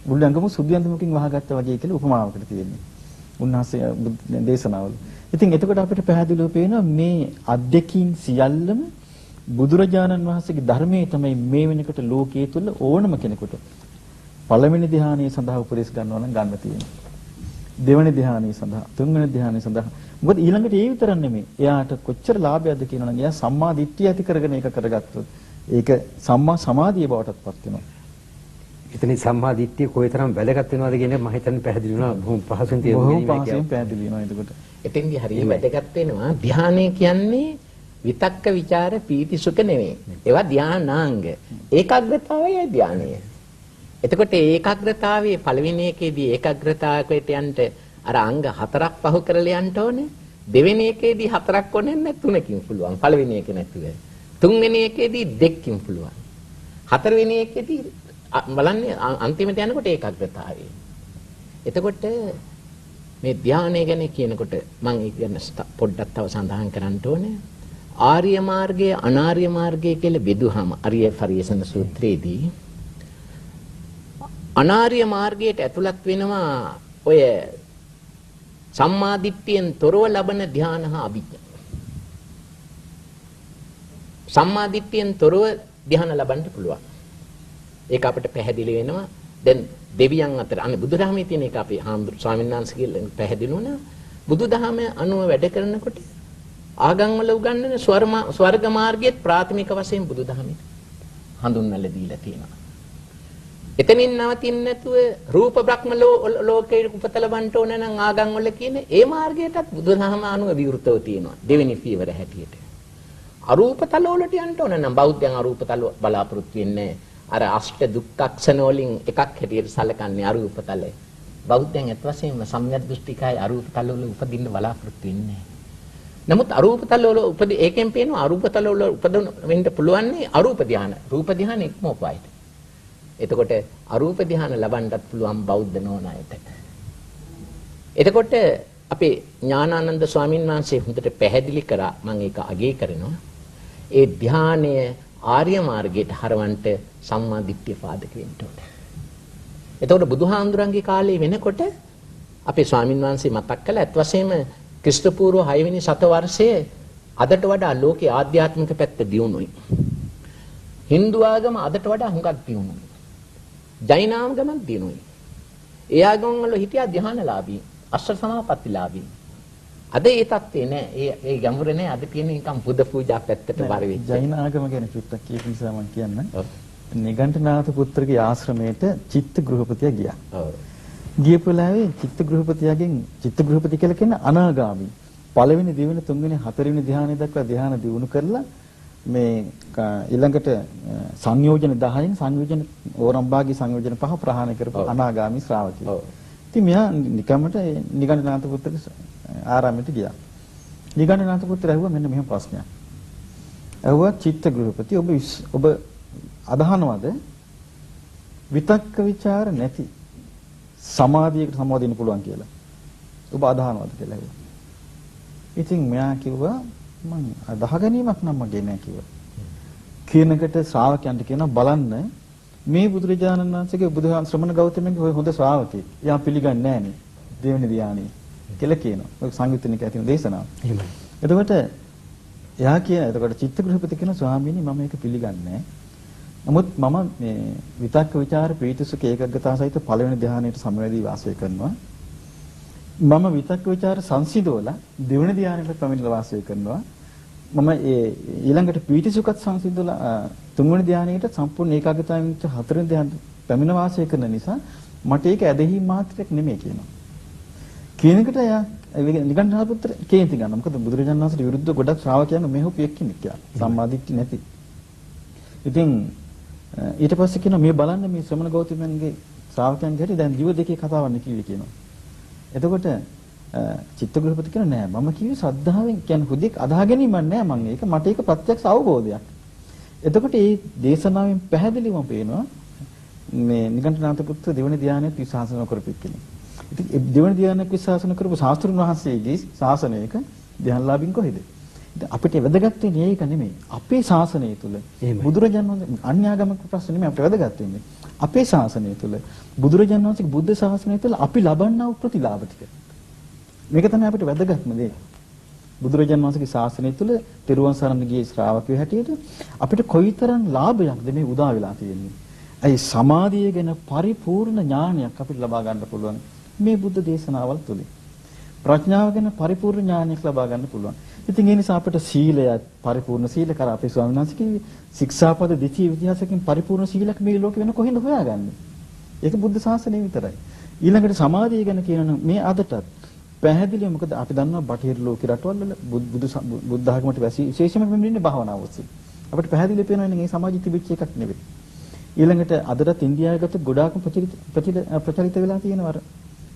මුළු ඇඟම සුදු ඇඳුමකින් වහගත්තා වගේ කියලා උපමාවකට තියෙන්නේ. උන්වහන්සේ දේශනාවල. ඉතින් එතකොට අපිට පැහැදිලිව පේනවා මේ අධ්‍යක්ීම් සියල්ලම බුදුරජාණන් වහන්සේගේ ධර්මයේ තමයි මේ වෙනකොට ලෝකයේ තුල ඕනම කෙනෙකුට පළවෙනි ධ්‍යානයේ සඳහා උපදෙස් ගන්නවා නම් ගන්න තියෙනවා. දෙවෙනි ධ්‍යානයේ සඳහා, තුන්වෙනි ධ්‍යානයේ සඳහා. මොකද ඊළඟට ඒ විතරක් නෙමෙයි. එයාට කොච්චර ලාභයක්ද කියනවා නම් එයා සම්මා දිට්ඨිය ඇති කරගෙන ඒක කරගත්තොත් ඒක සම්මා සමාධිය බවටත් පත් වෙනවා. එතන සම්මා දිට්ඨිය කොයිතරම් වැදගත් වෙනවද කියන්නේ මම හිතන්නේ පැහැදිලි වෙනවා. බොහොම පහසුවෙන් තේරුම් බොහොම පහසුවෙන් පැහැදිලි වෙනවා එතකොට. එතෙන්දී හරියට වැදගත් වෙනවා. ධ්‍යානය කියන්නේ විතක්ක ਵਿਚාර පීති සුඛ නෙවෙයි. ඒවා ධානාංග. ඒකාග්‍රතාවයයි ධානය. එතකොට ඒකාග්‍රතාවයේ පළවෙනි එකේදී ඒකාග්‍රතාවයට යන්න අර අංග හතරක් පහු කරලා යන්න ඕනේ. දෙවෙනි එකේදී හතරක් ඕනේ නැහැ තුනකින් පුළුවන්. පළවෙනි එකේ නැතුව. තුන්වෙනි එකේදී දෙකකින් පුළුවන්. හතරවෙනි එකේදී බලන්නේ අන්තිමට යනකොට ඒකාග්‍රතාවය. එතකොට මේ ධානය ගැන කියනකොට මම ඒක ගැන පොඩ්ඩක් තව සඳහන් කරන්න ඕනේ. ආර්ය මාර්ගය අනාර්ය මාර්ගය කියලා බෙදුවහම අරිය පරිේෂණ සූත්‍රයේදී අනාර්ය මාර්ගයට ඇතුළත් වෙනවා ඔය සම්මාදිට්ඨියෙන් තොරව ලබන ධ්‍යාන හා අභිඥා. සම්මාදිට්ඨියෙන් තොරව ධ්‍යාන ලබන්න පුළුවන්. ඒක අපිට පැහැදිලි වෙනවා. දැන් දෙවියන් අතර අනේ බුදුදහමේ තියෙන එක අපි ස්වාමීන් වහන්සේ කියලා පැහැදිලි වුණා. බුදුදහම අනුව වැඩ කරනකොට ආගම් වල උගන්වන ස්වර්ග මාර්ගයේ ප්‍රාථමික වශයෙන් බුදුදහමේ හඳුන්වලා දීලා තියෙනවා. එතනින් නවතින්නේ නැතුව රූප බ්‍රහ්ම ලෝකේ උපත ලබන්න ඕන නම් ආගම් වල කියන ඒ මාර්ගයටත් බුදුදහම අනුව විවෘතව තියෙනවා. දෙවෙනි පියවර හැටියට. අරූප තල වලට යන්න ඕන නම් බෞද්ධයන් අරූප තල බලාපොරොත්තු වෙන්නේ අර අෂ්ට දුක්ඛක්ෂණ වලින් එකක් හැටියට සැලකන්නේ අරූප තලය. බෞද්ධයන් අත් වශයෙන්ම සම්‍යක් දෘෂ්ටිකයි අරූප තල වල උපදින්න බලාපොරොත්තු වෙන්නේ. නමුත් අරූප තල වල ඒකෙන් පේනවා අරූප තල වල උපදින්න වෙන්න පුළුවන් අරූප ධානය. රූප ධානය ඉක්මවපයිද. එතකොට අරූප ධානය ලබන්නත් පුළුවන් බෞද්ධ නොවන අයට. එතකොට අපේ ඥානානන්ද ස්වාමීන් වහන්සේ හොඳට පැහැදිලි කරා මම ඒක අගය කරනවා. ඒ ධානය ආර්ය මාර්ගයට හරවන්ට සම්මා දිට්ඨිය පාදක වෙන්න ඕනේ. එතකොට බුදුහාමුදුරන්ගේ කාලේ වෙනකොට අපේ ස්වාමීන් වහන්සේ මතක් කළා අත් වශයෙන්ම ක්‍රිස්තු පූර්ව 6 වෙනි සතවර්ෂයේ අදට වඩා ලෝකේ ආධ්‍යාත්මික පැත්ත දියුණුයි. හින්දු ආගම අදට වඩා හුඟක් දියුණුයි. ජෛන ආගමත් දියුණුයි. ඒ ආගම් වල හිටියා ධ්‍යානලාභී, අෂ්ට සමාපත්තිලාභී. අද ඒ තත්ත්වේ නෑ. ඒ ගැඹුර නෑ. අද තියෙන නිකම් බුද්ධ පූජා පැත්තට බර වෙච්ච. ජෛන ආගම ගැන චුට්ටක් කියපු නිසා මම කියන්න. නිගණ්ඨනාථ පුත්‍රගේ ආශ්‍රමයට චිත්ත ගෘහපතියා ගියා. ඔව්. ගියපු වෙලාවේ චිත්ත ගෘහපතියාගෙන් චිත්ත ගෘහපති කියලා කියන්නේ අනාගාමී. පළවෙනි දෙවෙනි තුන්වෙනි හතරවෙනි ධ්‍යානෙ දක්වා ධ්‍යාන දියුණු කරලා මේ ඊළඟට සංයෝජන 10න් සංයෝජන ඕරම්භාගී සංයෝජන 5 ප්‍රහාණය කරපු අනාගාමී ශ්‍රාවකයෙක්. ඉතින් මෙයා නිකම්මට නිගණ්ඨනාථ පුත්‍රගේ ආරාමයට ගියා. නිගණ්ඨනාථ පුත්‍රයා ඇහුවා මෙන්න මෙහෙම ප්‍රශ්නයක්. ඇහුවා චිත්ත ගෘහපති ඔබ අදහනවද විතක්ක ਵਿਚාර නැති සමාධියකට සමාදින්න පුළුවන් කියලා. ඔබ අදහනවද කියලා ඇහුවා. ඉතින් මෙයා කිව්වා මම අදහ ගැනීමක් නම් මගේ නෑ කිව්වා. කියනකට ශ්‍රාවකයන්ට කියනවා බලන්න මේ බුදුරජාණන් වහන්සේගේ බුදුහාම ශ්‍රමණ ගෞතමයන්ගේ ඔය හොඳ ශ්‍රාවකෙක්. එයා පිළිගන්නේ නෑනේ. දෙවෙනි ධ්‍යානෙ කියලා කියනවා. ඔය සංයුත්තනික ඇතින දේශනාව. එහෙමයි. එතකොට එතකොට චිත්තගෘහපති කියන ස්වාමීනි මම මේක පිළිගන්නේ නෑ. නමුත් මම මේ විතක්ක ਵਿਚාර ප්‍රීතිසුඛ ඒකග්ගතා සහිත පළවෙනි ධ්‍යානයට සමවැදී වාසය කරනවා. මම විතක්ක ਵਿਚාර සංසිඳවලා දෙවෙනි ධ්‍යානයට පැමිණලා වාසය කරනවා. මම ඒ ඊළඟට ප්‍රීතිසුඛත් සංසිඳවලා තුන්වෙනි ධ්‍යානයට සම්පූර්ණ ඒකාග්‍රතාවයෙන් හතරවෙනි ධ්‍යානයට පැමිණ වාසය කරන නිසා මට ඒක ඇදහිීම් මාත්‍රයක් නෙමෙයි කියනවා. කියනකට එයා නිගණ්ඨනාථ පුත්‍ර කේන්ති ගන්නවා. මොකද බුදුරජාණන් වහන්සේට විරුද්ධව ගොඩක් ශ්‍රාවකයන් මෙහෙම එක්කෙනෙක් කියලා. සම්මාදිට්ඨි නැති. ඉතින් ඊට පස්සේ කියනවා මේ බලන්න මේ ශ්‍රමණ ගෞතමයන්ගේ ශ්‍රාවකයන්ගේ හැටි දැන් දිව දෙකේ කතාවක් කිව්වේ කියනවා. එතකොට චිත්තගෘහපති කියනවා නෑ මම කිව්වේ ශ්‍රද්ධාවෙන් කියන්නේ හුදෙක් අදා ගැනීමක් නෑ මම ඒක මට ඒක ප්‍රත්‍යක්ෂ අවබෝධයක්. එතකොට මේ දේශනාවෙන් පැහැදිලිවම පේනවා මේ නිගණ්ඨනාථ පුත්‍ර දෙවන ධ්‍යානයේ විශ්වාසන කරපු කෙනෙක්. ඉතින් දෙවන ධ්‍යානයේ විශ්වාසන කරපු ශාස්ත්‍රුන් වහන්සේගේ ශාසනයක ධ්‍යානලාභින් කොහෙද? අපිට වැදගත් වෙන්නේ ඒක නෙමෙයි. අපේ ශාසනය තුල බුදුරජාණන් වහන්සේ අන්‍යාගමික ප්‍රශ්න නෙමෙයි අපිට වැදගත් වෙන්නේ. අපේ ශාසනය තුල බුදුරජාණන් වහන්සේගේ බුද්ධ ශාසනය තුල අපි ලබන්නා වූ ප්‍රතිලාභ ටික. මේක තමයි අපිට වැදගත්ම දේ. බුදුරජාණන් වහන්සේගේ ශාසනය තුල තෙරුවන් සරණ ගිය ශ්‍රාවකයෝ හැටියට අපිට කොයිතරම් ලාභයක්ද මේ උදා වෙලා තියෙන්නේ. ඒ සමාධිය ගැන පරිපූර්ණ ඥානයක් අපිට ලබා ගන්න පුළුවන් මේ බුද්ධ දේශනාවල් තුලින්. ප්‍රඥාව ගැන පරිපූර්ණ ඥානයක් ලබා ගන්න පුළුවන්. ඉතින් ඒ නිසා අපිට සීලයත් පරිපූර්ණ සීල කර අපේ ස්වාමීන් වහන්සේ කිව්වේ ශික්ෂාපද දෙතිය විද්‍යාසකින් පරිපූර්ණ සීලයක් මේ ලෝකෙ වෙන කොහෙන්ද හොයාගන්නේ? ඒක බුද්ධ ශාසනය විතරයි. ඊළඟට සමාධිය ගැන කියනනම් මේ අදටත් පැහැදිලිව මොකද අපි දන්නවා බටහිර ලෝක රටවල් වල බුද්ධ ආගමට විශේෂයෙන්ම මෙන්නේ භාවනාව ඔස්සේ. අපිට පැහැදිලිව පේනවා මේ සමාජය තිබිච්ච එකක් නෙවෙයි. ඊළඟට අදටත් ඉන්දියාවේ ගත ගොඩාක්ම ප්‍රචලිත වෙලා තියෙනවා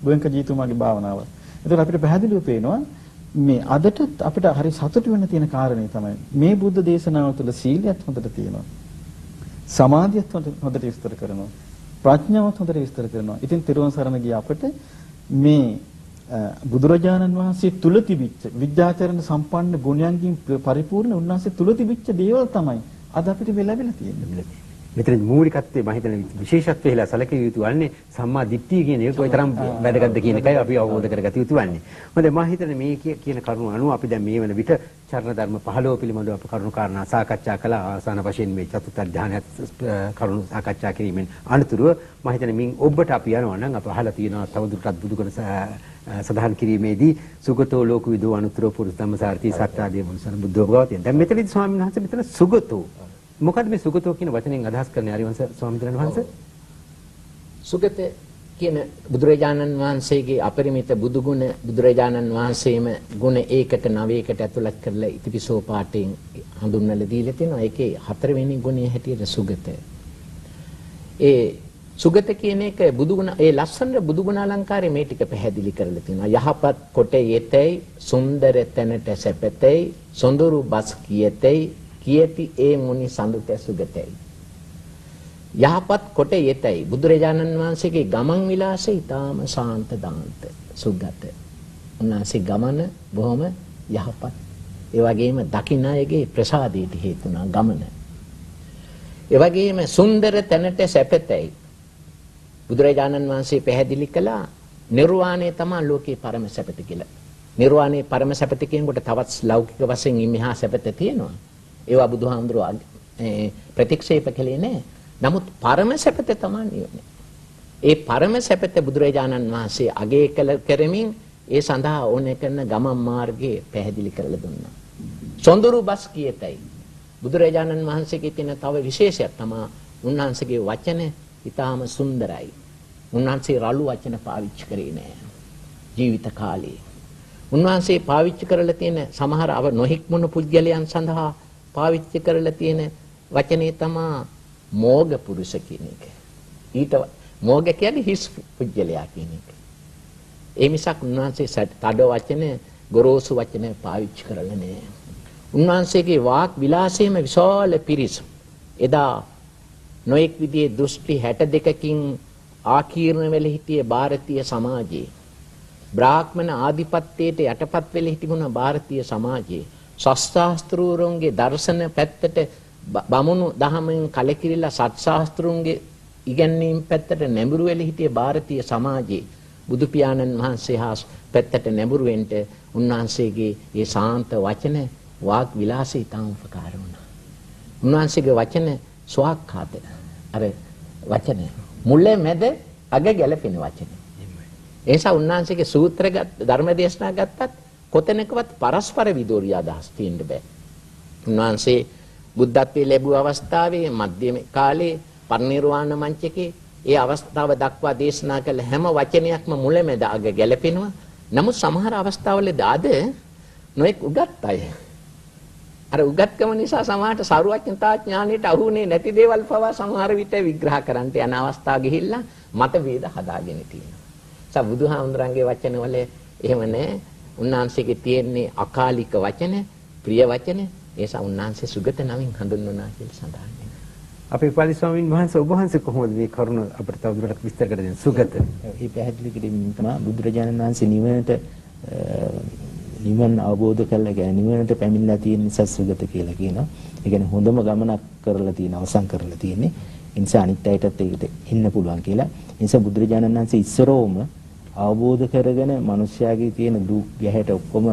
ගෝයන්ක ජීතුමාගේ භාවනාව. ඒතකොට අපිට පැහැදිලිව පේනවා මේ අදටත් අපිට හරි සතුටු වෙන්න තියෙන කාරණේ තමයි මේ බුද්ධ දේශනාව තුළ සීලයත් හොඳට තියෙනවා. සමාධියත් හොඳට විස්තර කරනවා. ප්‍රඥාවත් හොඳට විස්තර කරනවා. ඉතින් තිරුවන් සරණ ගිය අපිට මේ බුදුරජාණන් වහන්සේ තුල තිබිච්ච විද්‍යාචරණ සම්පන්න ගුණයන්කින් පරිපූර්ණ උන්වහන්සේ තුල තිබිච්ච දේවල් තමයි අද අපිට ලැබිලා තියෙන්නේ. මෙතන මූලිකත්වයේ මම හිතන විශේෂත්වය හිලා සැලකිය යුතු වන්නේ සම්මා දිට්ඨිය කියන එක කොයිතරම් වැදගත්ද කියන එකයි අපි අවබෝධ කරගත යුතු වන්නේ. මොකද මම හිතන්නේ මේ කියන කරුණු අනුව අපි දැන් මේ වෙන විට චරණ ධර්ම 15 පිළිබඳව අපි කරුණු කාරණා සාකච්ඡා කළා. අවසාන වශයෙන් මේ චතුත් ධානයත් කරුණු සාකච්ඡා කිරීමෙන් අනතුරුව මම හිතන්නේ මින් ඔබට අපි යනවා නම් අප අහලා තියෙනවා තවදුරටත් බුදුගුණ සදාහන් කිරීමේදී සුගතෝ ලෝකවිදෝ අනුත්තරෝ පුරුෂ ධම්මසාරති සත්‍යාදී මොනසන බුද්ධෝ භගවතෙන්. දැන් මෙතනදී ස්වාමීන් වහන්සේ මෙතන සුගතෝ මොකද්ද මේ සුගතෝ කියන වචනයෙන් අදහස් කරන්නේ ආරියවංශ ස්වාමීන් වහන්සේ? සුගත කියන බුදුරජාණන් වහන්සේගේ අපරිමිත බුදුගුණ බුදුරජාණන් වහන්සේම ගුණ 1කට 9කට ඇතුළත් කරලා ඉතිපිසෝ පාඨයෙන් හඳුන්වලා දීලා තිනවා. ඒකේ 4 වෙනි ගුණය හැටියට සුගත. ඒ සුගත කියන එක බුදුගුණ ඒ ලස්සන බුදුගුණ අලංකාරය මේ ටික පැහැදිලි කරලා තිනවා. යහපත් කොට යෙතයි සුන්දර තැනට සැපතයි සොඳුරු බස් කියතයි කියති ඒ මුනි සඳුත සුගතයි. යහපත් කොට යෙතයි බුදුරජාණන් වහන්සේගේ ගමන් විලාසය ඊටාම ශාන්ත දාන්ත සුගත. උන්වහන්සේ ගමන බොහොම යහපත්. ඒ වගේම දකින්න අයගේ ප්‍රසාදයට හේතු වුණා ගමන. ඒ වගේම සුන්දර තැනට සැපතයි. බුදුරජාණන් වහන්සේ පැහැදිලි කළා නිර්වාණය තමයි ලෝකේ පරම සැපත කියලා. නිර්වාණයේ පරම සැපත කියනකොට තවත් ලෞකික වශයෙන් ඉමහා සැපත තියෙනවා. ඒවා බුදුහාමුදුරුවෝ ප්‍රතික්ෂේප කළේ නැහැ. නමුත් පරම සැපත තමයි නිවනේ. ඒ පරම සැපත බුදුරජාණන් වහන්සේ අගය කරමින් ඒ සඳහා ඕනේ කරන ගමන් මාර්ගය පැහැදිලි කරලා දුන්නා. සොඳුරු බස් කියතයි. බුදුරජාණන් වහන්සේගේ තියෙන තව විශේෂයක් තමයි උන්වහන්සේගේ වචන ඊටාම සුන්දරයි. උන්වහන්සේ රළු වචන පාවිච්චි කරේ නෑ ජීවිත කාලේ. උන්වහන්සේ පාවිච්චි කරලා තියෙන සමහර නොහික්මුණු පුද්ගලයන් සඳහා පාවිච්චි කරලා තියෙන වචනේ තමයි මෝග පුරුෂ කියන එක. ඊට මෝග කියන්නේ හිස් පුද්ගලයා කියන එක. ඒ මිසක් උන්වහන්සේ තඩ වචන ගොරෝසු වචන පාවිච්චි කරලා නෑ. උන්වහන්සේගේ වාක් විලාසයේම විශාල පිරිස එදා නොඑක් විදිහේ දෘෂ්ටි 62කින් ආකීර්ණ වෙලා හිටියේ ಭಾರತೀಯ සමාජයේ බ්‍රාහ්මණ ආධිපත්‍යයට යටපත් වෙලා හිටිමුණ ಭಾರತೀය සමාජයේ ශාස්ත්‍රාස්ත්‍රූරුන්ගේ දර්ශන පැත්තට බමුණු දහමෙන් කලකිරිලා සත්ශාස්ත්‍රූන්ගේ ඉගැන්වීම් පැත්තට නැඹුරු වෙලා හිටියේ ಭಾರತೀය සමාජයේ බුදු පියාණන් වහන්සේ හා පැත්තට නැඹුරු වෙන්න උන්වහන්සේගේ මේ ශාන්ත වචන වාග් විලාසය ඉතාම උපකාර වුණා. උන්වහන්සේගේ වචන ස්වාක්ඛාත අර වචන මුල මැද අග ගැලපෙන වචන. ඒ නිසා උන්වහන්සේගේ සූත්‍ර ධර්ම දේශනා ගත්තත් කොතැනකවත් පරස්පර විදෝරිය අදහස් තියෙන්න බෑ. උන්වහන්සේ බුද්ධත්වයේ ලැබුව අවස්ථාවේ මධ්‍යම කාලේ පරිනිර්වාණ මංචකේ ඒ අවස්ථාව දක්වා දේශනා කළ හැම වචනයක්ම මුල මැද අග ගැලපෙනවා. නමුත් සමහර අවස්ථාවලදී අද නොඑක් උගත් අය අර උගත්කම නිසා සමහරට සරුවචනතා ඥාණයට අහුනේ නැති දේවල් පවා සමහර විට විග්‍රහ කරන්නට යන අවස්ථා ගිහිල්ලා මත වේද හදාගෙන තියෙනවා. ඒ බුදුහාමුදුරන්ගේ වචනවල එහෙම නැහැ. උන්වහන්සේගේ තියෙන්නේ අකාලික වචන, ප්‍රිය වචන. ඒසා උන්වහන්සේ සුගත නමින් හඳුන්වනවා කියලා සඳහන් වෙනවා. අපේ පාලි ස්වාමීන් වහන්සේ ඔබ වහන්සේ කොහොමද මේ කරුණ අපිට තවදුරටත් විස්තර කර දෙන්නේ? සුගත. මේ පැහැදිලි කිරීම තමයි බුදුරජාණන් වහන්සේ නිවනට නිවන අවබෝධ කරලා කියන්නේ නිවනට පැමිණලා තියෙන නිසා සුගත කියලා කියනවා. ඒ කියන්නේ හොඳම ගමනක් කරලා තියෙන අවසන් කරලා තියෙන්නේ. ඒ නිසා අනිත් අයටත් ඒකට ඉන්න පුළුවන් කියලා. ඒ නිසා බුදුරජාණන් වහන්සේ ඉස්සරෝම අවබෝධ කරගෙන මිනිස්යාගේ තියෙන දුක් ගැහැට ඔක්කොම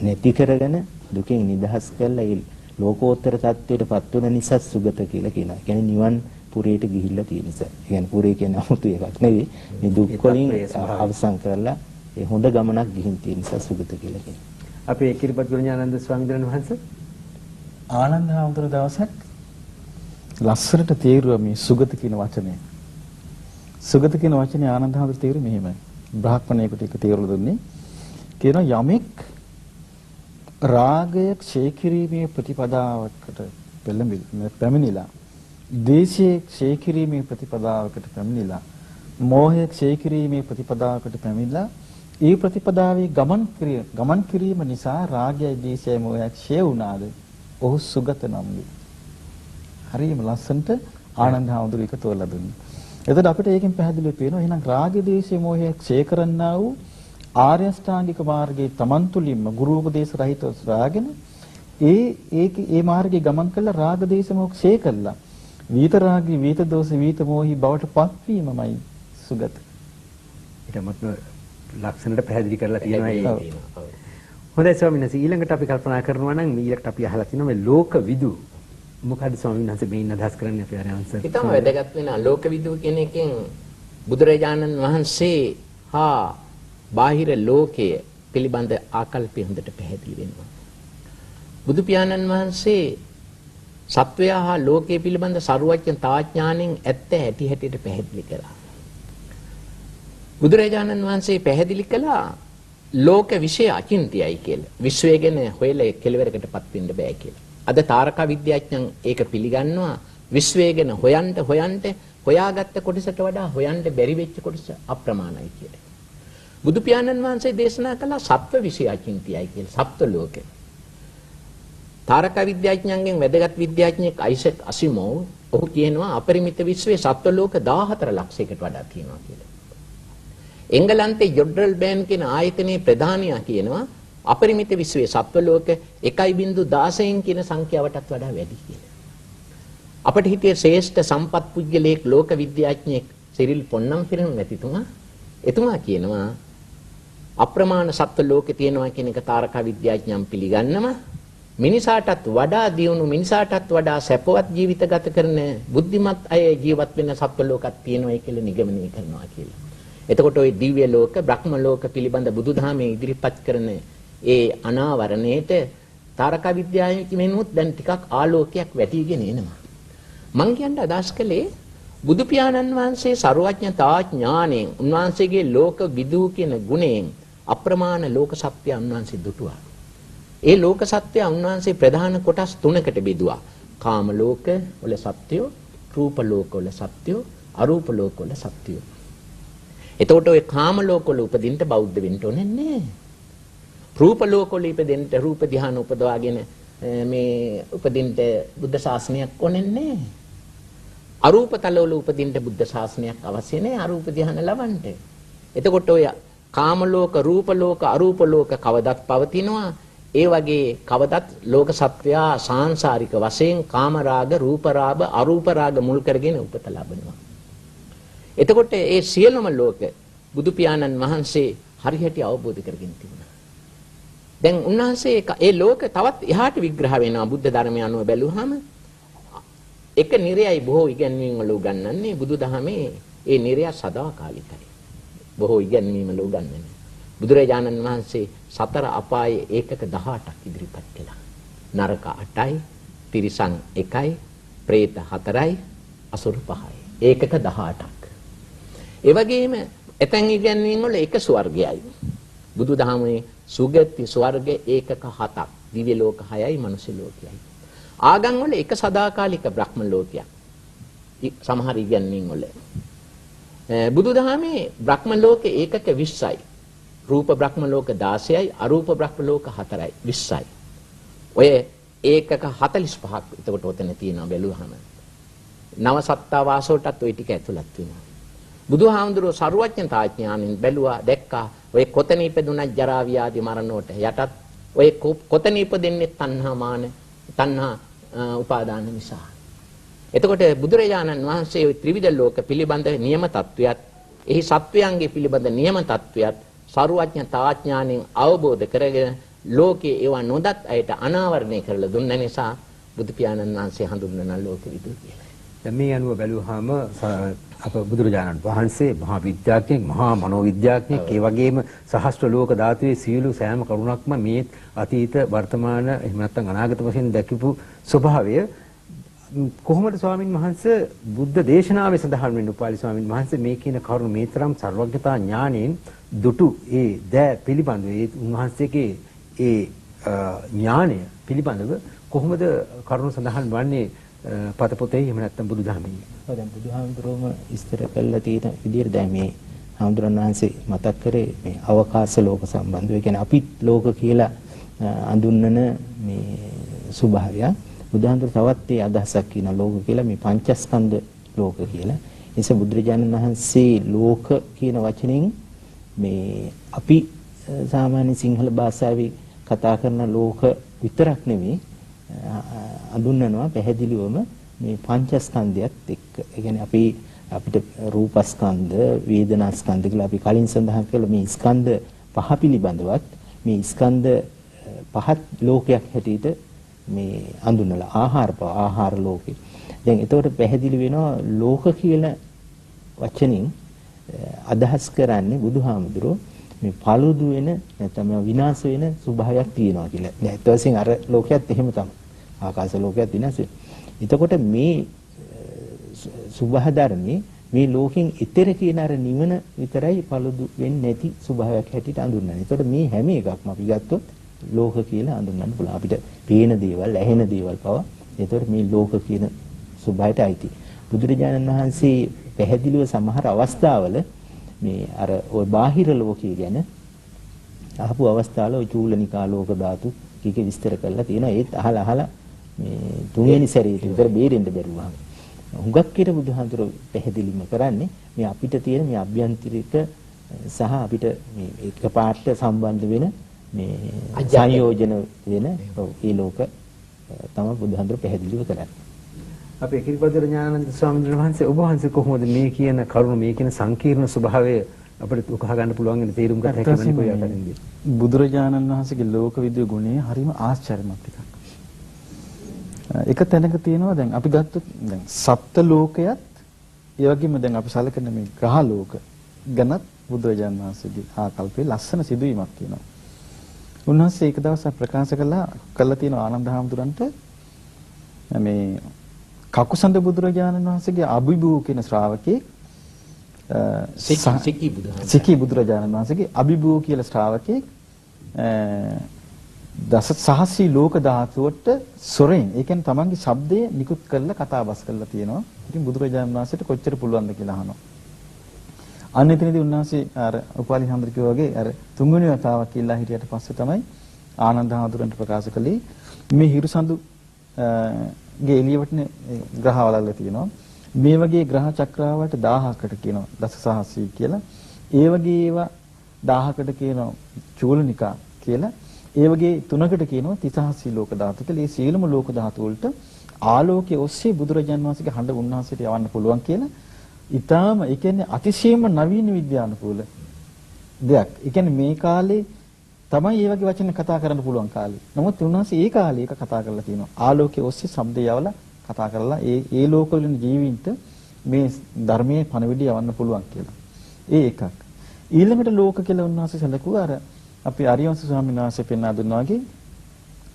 නැති කරගෙන දුකෙන් නිදහස් කරලා ඒ ලෝකෝත්තර තත්ත්වයටපත් වෙන නිසා සුගත කියලා කියනවා. ඒ කියන්නේ නිවන් පුරයට ගිහිල්ලා තියෙන නිසා. ඒ කියන්නේ පුරේ කියන 아무තු එකක් නෙවෙයි. මේ දුක් වලින් අවසන් කරලා ඒ හොඳ ගමනක් ගිහින් තියෙන නිසා සුගත කියලා කියනවා. අපේ කිරිපත් ගුණඥානන්ද ස්වාමීන් වහන්සේ ආනන්ද හාමුදුරුවෝ දවසක් ලස්සරට තේරුවා මේ සුගත කියන වචනේ. සුගත කියන වචනේ ආනන්ද හාමුදුරුවෝ තේරුවේ මෙහෙමයි. බ්‍රාහ්මණයෙකුට ඒක තේරුලා දුන්නේ. කියනවා යමෙක් රාගය ක්ෂය කිරීමේ ප්‍රතිපදාවකට පැමිණිලා, ද්වේෂයේ ක්ෂය කිරීමේ ප්‍රතිපදාවකට පැමිණිලා, මෝහය ක්ෂය කිරීමේ ප්‍රතිපදාවකට පැමිණිලා, ඒ ප්‍රතිපදාවේ ගමන් කිරීම නිසා රාගයයි ද්වේෂයයි මෝහයයි ක්ෂය වුණාද ඔහු සුගත නම් වේ. හරියම ලස්සනට ආනන්ද හාමුදුරුවෝ ඒක තෝරලා දුන්නා. එතකොට අපිට ඒකෙන් පැහැදිලිව පේනවා එහෙනම් රාග ද්වේෂය මෝහය ක්ෂය කරන්නා වූ ආර්ය අෂ්ටාංගික මාර්ගයේ තමන් තුළින්ම ගුරු උපදේශ රහිතව සොයාගෙන ඒ මාර්ගයේ ගමන් කළා රාග දේශ මොහ ක්ෂය කළා. විත රාගී විත දෝෂ විත මොහි බවට පත්වීමමයි සුගත. ඊටමත් ලක්ෂණයට පැහැදිලි කරලා තියෙනවා ඒ. හොඳයි ස්වාමීන් වහන්සේ ඊළඟට අපි කල්පනා කරනවා නම් ඊළඟට අපි අහලා තිනවා මේ ලෝක විදු මොකද ස්වාමීන් වහන්සේ මේන් අදහස් කරන්නේ අපේ ආරයන්සර්. ඊටම වැදගත් වෙන ලෝක විදු කියන එකෙන් බුදුරජාණන් වහන්සේ හා බාහිර ලෝකයේ පිළිබඳ ආකල්පය හොඳට පැහැදිලි වෙනවා. බුදු පියාණන් වහන්සේ සත්වයා හා ලෝකයේ පිළිබඳ සරුවඥතා ඥාණයෙන් ඇත්ත ඇති හැටියට පැහැදිලි කළා. බුදුරජාණන් වහන්සේ පැහැදිලි කළා ලෝක විශ්ය අචින්තියයි කියලා. විශ්වය ගැන හොයලා කෙලවරකටපත් වෙන්න බෑ කියලා. අද තාරකා විද්‍යාඥයන් ඒක පිළිගන්නවා. විශ්වය ගැන හොයන්න හොයාගත්ත කොටසට වඩා හොයන්න බැරි වෙච්ච කොටස අප්‍රමාණයි කියලා. බුදු පියාණන් වහන්සේ දේශනා කළා සත්ව විශ්ය අචින්තියයි කියලා. සත්ව ලෝකේ. තාරකා විද්‍යාඥයන්ගෙන් වැදගත් විද්‍යාඥයෙක් අයිසැක් අසිමෝව් ඔහු කියනවා අපරිමිත විශ්වයේ සත්ව ලෝක 14 ලක්ෂයකට වඩා තියෙනවා කියලා. එංගලන්තේ ජොඩ්රල් බෑන් කියන ආයතනයේ ප්‍රධානියා කියනවා අපරිමිත විශ්වයේ සත්ව ලෝක 1.16 කියන සංඛ්‍යාවටත් වඩා වැඩි කියලා. අපිට හිතේ ශ්‍රේෂ්ඨ සම්පත් පුද්ගලයෙක් ලෝක විද්‍යාඥයෙක් සිරිල් පොන්නම්පිරන් මැතිතුමා එතුමා කියනවා අප්‍රමාණ සත්ව ලෝකේ තියෙනවා කියන එක තාරකා විද්‍යාඥයන් පිළිගන්නවා. මිනිසාටත් වඩා දියුණු මිනිසාටත් වඩා සැපවත් ජීවිත ගත කරන බුද්ධිමත් අය ජීවත් වෙන සත්ව ලෝකයක් තියෙනවා කියලා නිගමනය කරනවා කියලා. එතකොට ওই දිව්‍ය ලෝක, බ්‍රහ්ම ලෝක පිළිබඳ බුදුදහමේ ඉදිරිපත් කරන ඒ අනාවරණයට තාරකා විද්‍යාවෙනුත් දැන් ටිකක් ආලෝකයක් වැටීගෙන එනවා. මං කියන්න අදහස් කළේ බුදු පියාණන් වහන්සේ සර්වඥතා ඥාණයෙන් උන්වහන්සේගේ ලෝක විදූ කියන ගුණයෙන් අප්‍රමාණ ලෝක සත්‍ය උන්වහන්සේ දුටුවා. ඒ ලෝක සත්‍ය උන්වහන්සේ ප්‍රධාන කොටස් තුනකට බෙදුවා. කාම ලෝක වල සත්‍යෝ, රූප ලෝක වල සත්‍යෝ, අරූප ලෝක වල සත්‍යෝ. එතකොට ඔය කාම ලෝක වල උපදින්න බෞද්ධ වෙන්න ඕනේ නැහැ. රූප ලෝක වල ඉපදෙන්න රූප ධ්‍යාන උපදවාගෙන මේ උපදින්න බුද්ධ ශාසනයක් ඕනේ නැහැ. අරූප තල වල උපදින්න බුද්ධ ශාසනයක් අවශ්‍ය නැහැ අරූප ධ්‍යාන ලබන්න. එතකොට ඔය කාම ලෝක, රූප ලෝක, අරූප ලෝක කවදත් පවතිනවා. ඒ වගේ කවදත් ලෝක සත්වයා සාංශාරික වශයෙන් කාම රාග, රූප රාග, අරූප රාග මුල් කරගෙන උපත ලබනවා. එතකොට ඒ සියලුම ලෝක බුදු පියාණන් වහන්සේ හරියට අවබෝධ කරගෙන තිබුණා. දැන් උන්වහන්සේ ඒ ලෝක තවත් එහාට විග්‍රහ වෙනවා බුද්ධ ධර්මය අනුව බැලුවාම. එක නිරයයි බොහෝ ඉගැන්වීම් වල උගන්වන්නේ බුදුදහමේ ඒ නිරය සදාකාලිකයි. බොහෝ ඉගැන්වීම් වල උගන්වන්නේ. බුදුරජාණන් වහන්සේ සතර අපායේ ඒකක 18ක් ඉදිරිපත් කළා. නරක 8යි, තිරිසන් 1යි, പ്രേත 4යි, අසුර 5යි. ඒකක 18ක්. ඒ වගේම එතෙන් ඉගැන්වීම් වල එක ස්වර්ගයයි. බුදුදහමේ සුගති ස්වර්ග ඒකක 7ක්. දිව්‍ය ලෝක 6යි, මනුෂ්‍ය ලෝකයයි. ආගම් වල එක සදාකාලික බ්‍රහ්ම ලෝකයක්. සමහර ඉගැන්වීම් වල. බුදුදහමේ බ්‍රහ්ම ලෝක ඒකක 20යි. රූප බ්‍රහ්ම ලෝක 16යි, අරූප බ්‍රහ්ම ලෝක 4යි, 20යි. ඔය ඒකක 45ක් එතකොට ඔතන තියෙනවා බැලුවහම. නව සත්තා වාසෝටත් ওই ටික ඇතුළත් වෙනවා. බුදුහාමුදුරුවෝ සර්වඥතා ඥාණයෙන් බැලුවා දැක්කා ඔය කොතන ඉපදුණත් ජරා ව්‍යාධි මරණයට යටත් ඔය කොතන ඉපදෙන්නේ තණ්හා මාන තණ්හා උපාදාන නිසා. එතකොට බුදුරජාණන් වහන්සේ ওই ත්‍රිවිධ ලෝක පිළිබඳ නියම තත්වයක්, එහි සත්වයන්ගේ පිළිබඳ නියම තත්වයක් සර්වඥතාඥාණයෙන් අවබෝධ කරගෙන ලෝකේ ඒවා නොදත් අයට අනාවරණය කරලා දුන්න නිසා බුදු පියාණන් වහන්සේ හඳුන්වන ලෝක විදු කියලා. දැන් මේ අනුව බැලුවාම අප බුදුරජාණන් වහන්සේ මහා විද්‍යාඥයෙක්, මහා මනෝවිද්‍යාඥයෙක්, ඒ වගේම සහස්ත්‍ර ලෝක ධාතුවේ සියලු සෑම කරුණක්ම මේ අතීත වර්තමාන එහෙම නැත්නම් අනාගත වශයෙන් දැකපු ස්වභාවය කොහොමද ස්වාමින් වහන්සේ බුද්ධ දේශනාවේ සඳහන් වෙන උපාලි ස්වාමින් වහන්සේ මේ කියන කරුණ මේ තරම් සර්වඥතා ඥාණයෙන් දුටු ඒ දෑ පිළිබඳව ඒ උන්වහන්සේගේ ඒ ඥාණය පිළිබඳව කොහොමද කරුණ සඳහන් වන්නේ පතපොතේ එහෙම නැත්නම් බුදුදහමේ? ඔව් දැන් බුදුහාමුදුරුවෝම විස්තර කළා තියෙන විදිහට දැන් මේ හාමුදුරන් වහන්සේ මතක් කරේ මේ අවකාශ ලෝක සම්බන්ධව. ඒ කියන්නේ අපිත් ලෝක කියලා අඳුන්වන මේ ස්වභාවය. බුදුහාමුදුර තවත් ඒ අදහසක් කියන ලෝක කියලා මේ පංචස්කන්ධ ලෝක කියලා. ඒ නිසා බුදුරජාණන් වහන්සේ ලෝක කියන වචනෙන් මේ අපි සාමාන්‍ය සිංහල භාෂාවේ කතා කරන ලෝක විතරක් නෙමෙයි අඳුන්වනවා පැහැදිලිවම මේ පංචස්කන්ධයත් එක්ක. ඒ කියන්නේ අපිට රූපස්කන්ධ, වේදනාස්කන්ධ කියලා අපි කලින් සඳහන් කළා මේ ස්කන්ධ පහ පිළිබඳවත් මේ ස්කන්ධ පහත් ලෝකයක් හැටියට මේ අඳුනලා ආහාර ලෝකේ. දැන් එතකොට පැහැදිලි වෙනවා ලෝක කියලා වචනින් අදහස් කරන්නේ බුදුහාමුදුරුවෝ මේ paludu වෙන නැත්නම් විනාශ වෙන ස්වභාවයක් තියෙනවා කියලා. දැන් ඒත් වශයෙන් අර ලෝකයේත් එහෙම තමයි. ආකාශ ලෝකයේත් විනාශ වෙනවා. එතකොට මේ සුභ ධර්මයේ මේ ලෝකෙන් ඊතර කියන අර නිවන විතරයි paludu වෙන්නේ නැති ස්වභාවයක් හැටියට අඳුන්වන්නේ. එතකොට මේ හැම එකක්ම අපි ගත්තොත් ලෝක කියලා අඳුන්වන්න පුළුවන්. අපිට පේන දේවල්, ඇහෙන දේවල් පවා එතකොට මේ ලෝක කියන ස්වභාවයට අයිති. බුදුරජාණන් වහන්සේ පැහැදිලිව සමහර අවස්ථාවල මේ අර ওই බාහිර ලෝකයේ ගැන අහපු අවස්ථාවල ওই චූලනිකා ලෝක ධාතු කීක විස්තර කරලා තියෙනවා. ඒත් අහලා මේ තුන්වෙනි සැරේට විතර බේරෙන්න බැරුවා. හුඟක් කීට බුදුහාමුදුරුවෝ පැහැදිලිම කරන්නේ මේ අපිට තියෙන මේ අභ්‍යන්තරික සහ අපිට මේ එකපාරට සම්බන්ධ වෙන මේ සංයෝජන වෙන ඒ ලෝක තමයි බුදුහාමුදුරුවෝ පැහැදිලිව කරන්නේ. අපේ කිරිපදර ඥානানন্দ ස්වාමීන් වහන්සේ ඔබ වහන්සේ කොහොමද මේ කියන කරුණ මේ කියන සංකීර්ණ ස්වභාවය අපිට උකහා ගන්න පුළුවන් වෙන තේරුම් ගන්න හැකියි කොයි අතරින්ද? බුදුරජාණන් වහන්සේගේ ලෝක විද්‍ය ගුණය හරිම ආශ්චර්යමත් එකක්. එක තැනක තියෙනවා දැන් අපි ගත්තොත් දැන් සප්ත ලෝකයත් ඒ වගේම දැන් අපි සැලකන මේ ග්‍රහ ලෝක ගැනත් බුදුරජාණන් වහන්සේගේ ආකල්පයේ ලස්සන සිදුවීමක් තියෙනවා. උන්වහන්සේ එක දවසක් ප්‍රකාශ කළා තියෙන ආනන්ද හාමුදුරන්ට මේ කකුසඳ බුදුරජාණන් වහන්සේගේ අභිභූ කියන ශ්‍රාවකේ සිකි බුදුරජාණන් වහන්සේගේ අභිභූ කියලා ශ්‍රාවකේ දස සහසී ලෝක ධාතුවට සොරෙන් ඒ කියන්නේ තමන්ගේ ශබ්දය නිකුත් කරලා කතාබස් කරලා තියෙනවා. ඉතින් බුදුරජාණන් වහන්සේට කොච්චර පුළුවන්ද කියලා අහනවා. අන්න එතනදී උන්වහන්සේ අර උපාලි හාමුදුරුවෝ වගේ අර තුන්වෙනි වතාවක් කියලා හිටියට පස්සේ තමයි ආනන්ද හාමුදුරන්ට ප්‍රකාශ කළේ මේ හිරුසඳු ගේ එළියවටන ග්‍රහවලල්ල තියෙනවා. මේ වගේ ග්‍රහ චක්‍රාවට 1000කට කියනවා දසසහසී කියලා. ඒ වගේ ඒවා 1000කට කියනවා චූලනිකා කියලා. ඒ වගේ 3කට කියනවා තිසහසී ලෝක ධාතු කියලා. මේ සියලුම ලෝක ධාතු වලට ආලෝකයේ ඔස්සේ බුදුරජාන් වහන්සේගේ හඬ උන්වහන්සේට යවන්න පුළුවන් කියලා. ඊටාම ඒ කියන්නේ අතිශයම නවීන විද්‍යානුකූල දෙයක්. ඒ කියන්නේ මේ කාලේ තමයි මේ වගේ වචන කතා කරන්න පුළුවන් කාලේ. නමුත් උන්වහන්සේ ඒ කාලේ ඒක කතා කරලා තියෙනවා. ආලෝකයේ ඔස්සේ ශබ්දය යවලා කතා කරලා ඒ ලෝකවල ඉන්න ජීවීන්ට මේ ධර්මයේ පණවිඩය යවන්න පුළුවන් කියලා. ඒ එකක්. ඊළඟට ලෝක කියලා උන්වහන්සේ සැලකුවා අර අපි අරියවංශ ස්වාමීන් වහන්සේ පෙන්වා දුන්නා වගේ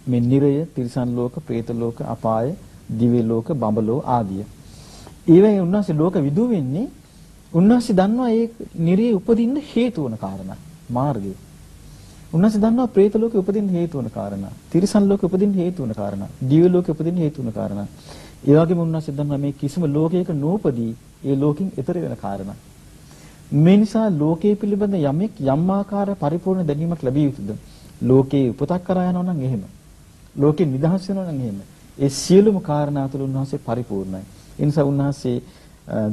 මේ නිරය, තිරිසන් ලෝක, പ്രേත ලෝක, අපාය, දිව්‍ය ලෝක, බඹලෝ ආදිය. ඊවෙන් උන්වහන්සේ ලෝක විදු වෙන්නේ උන්වහන්සේ දන්නවා ඒ නිරේ උපදින්න හේතු වන කාරණා මාර්ගය. උන්වහන්සේ දන්නවා പ്രേත ලෝකෙ උපදින්න හේතු වන කාරණා, තිරිසන් ලෝකෙ උපදින්න හේතු වන කාරණා, දිව්‍ය ලෝකෙ උපදින්න හේතු වන කාරණා. ඒ වගේම උන්වහන්සේ දන්නවා මේ කිසිම ලෝකයක නූපදී ඒ ලෝකෙන් ඈතර වෙන කාරණා. මේ නිසා ලෝකයේ පිළිබඳ යමෙක් යම් ආකාර පරිපූර්ණ දැනීමක් ලැබිය යුතුද? ලෝකේ උපතක් කරා යනවා නම් එහෙම. ලෝකේ නිදහස් වෙනවා නම් එහෙම. ඒ සියලුම කාරණා තුළ උන්වහන්සේ පරිපූර්ණයි. ඒ නිසා උන්වහන්සේ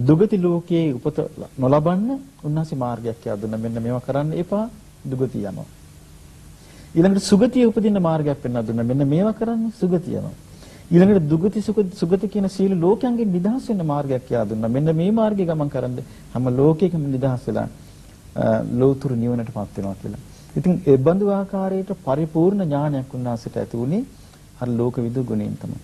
දුගති ලෝකයේ උපත නොලබන්න උන්වහන්සේ මාර්ගයක් කියලා දුන්නා. මෙන්න මේවා කරන්න එපා. දුගතිය යනවා. ඊළඟට සුගතිය උපදින්න මාර්ගයක් පෙන්වා දුන්නා. මෙන්න මේවා කරන්නේ සුගතිය යනවා. ඊළඟට දුගති සුගති කියන සීල ලෝකයන්ගෙන් නිදහස් වෙන්න මාර්ගයක් කියා දුන්නා. මෙන්න මේ මාර්ගය ගමන් කරන්නේ හැම ලෝකයකම නිදහස් වෙලා ලෝතුරු නිවනටපත් වෙනවා කියලා. ඉතින් ඒ බඳු ආකාරයට පරිපූර්ණ ඥානයක් උන්වහන්සේට ඇති වුණේ අර ලෝකවිදු ගුණයෙන් තමයි.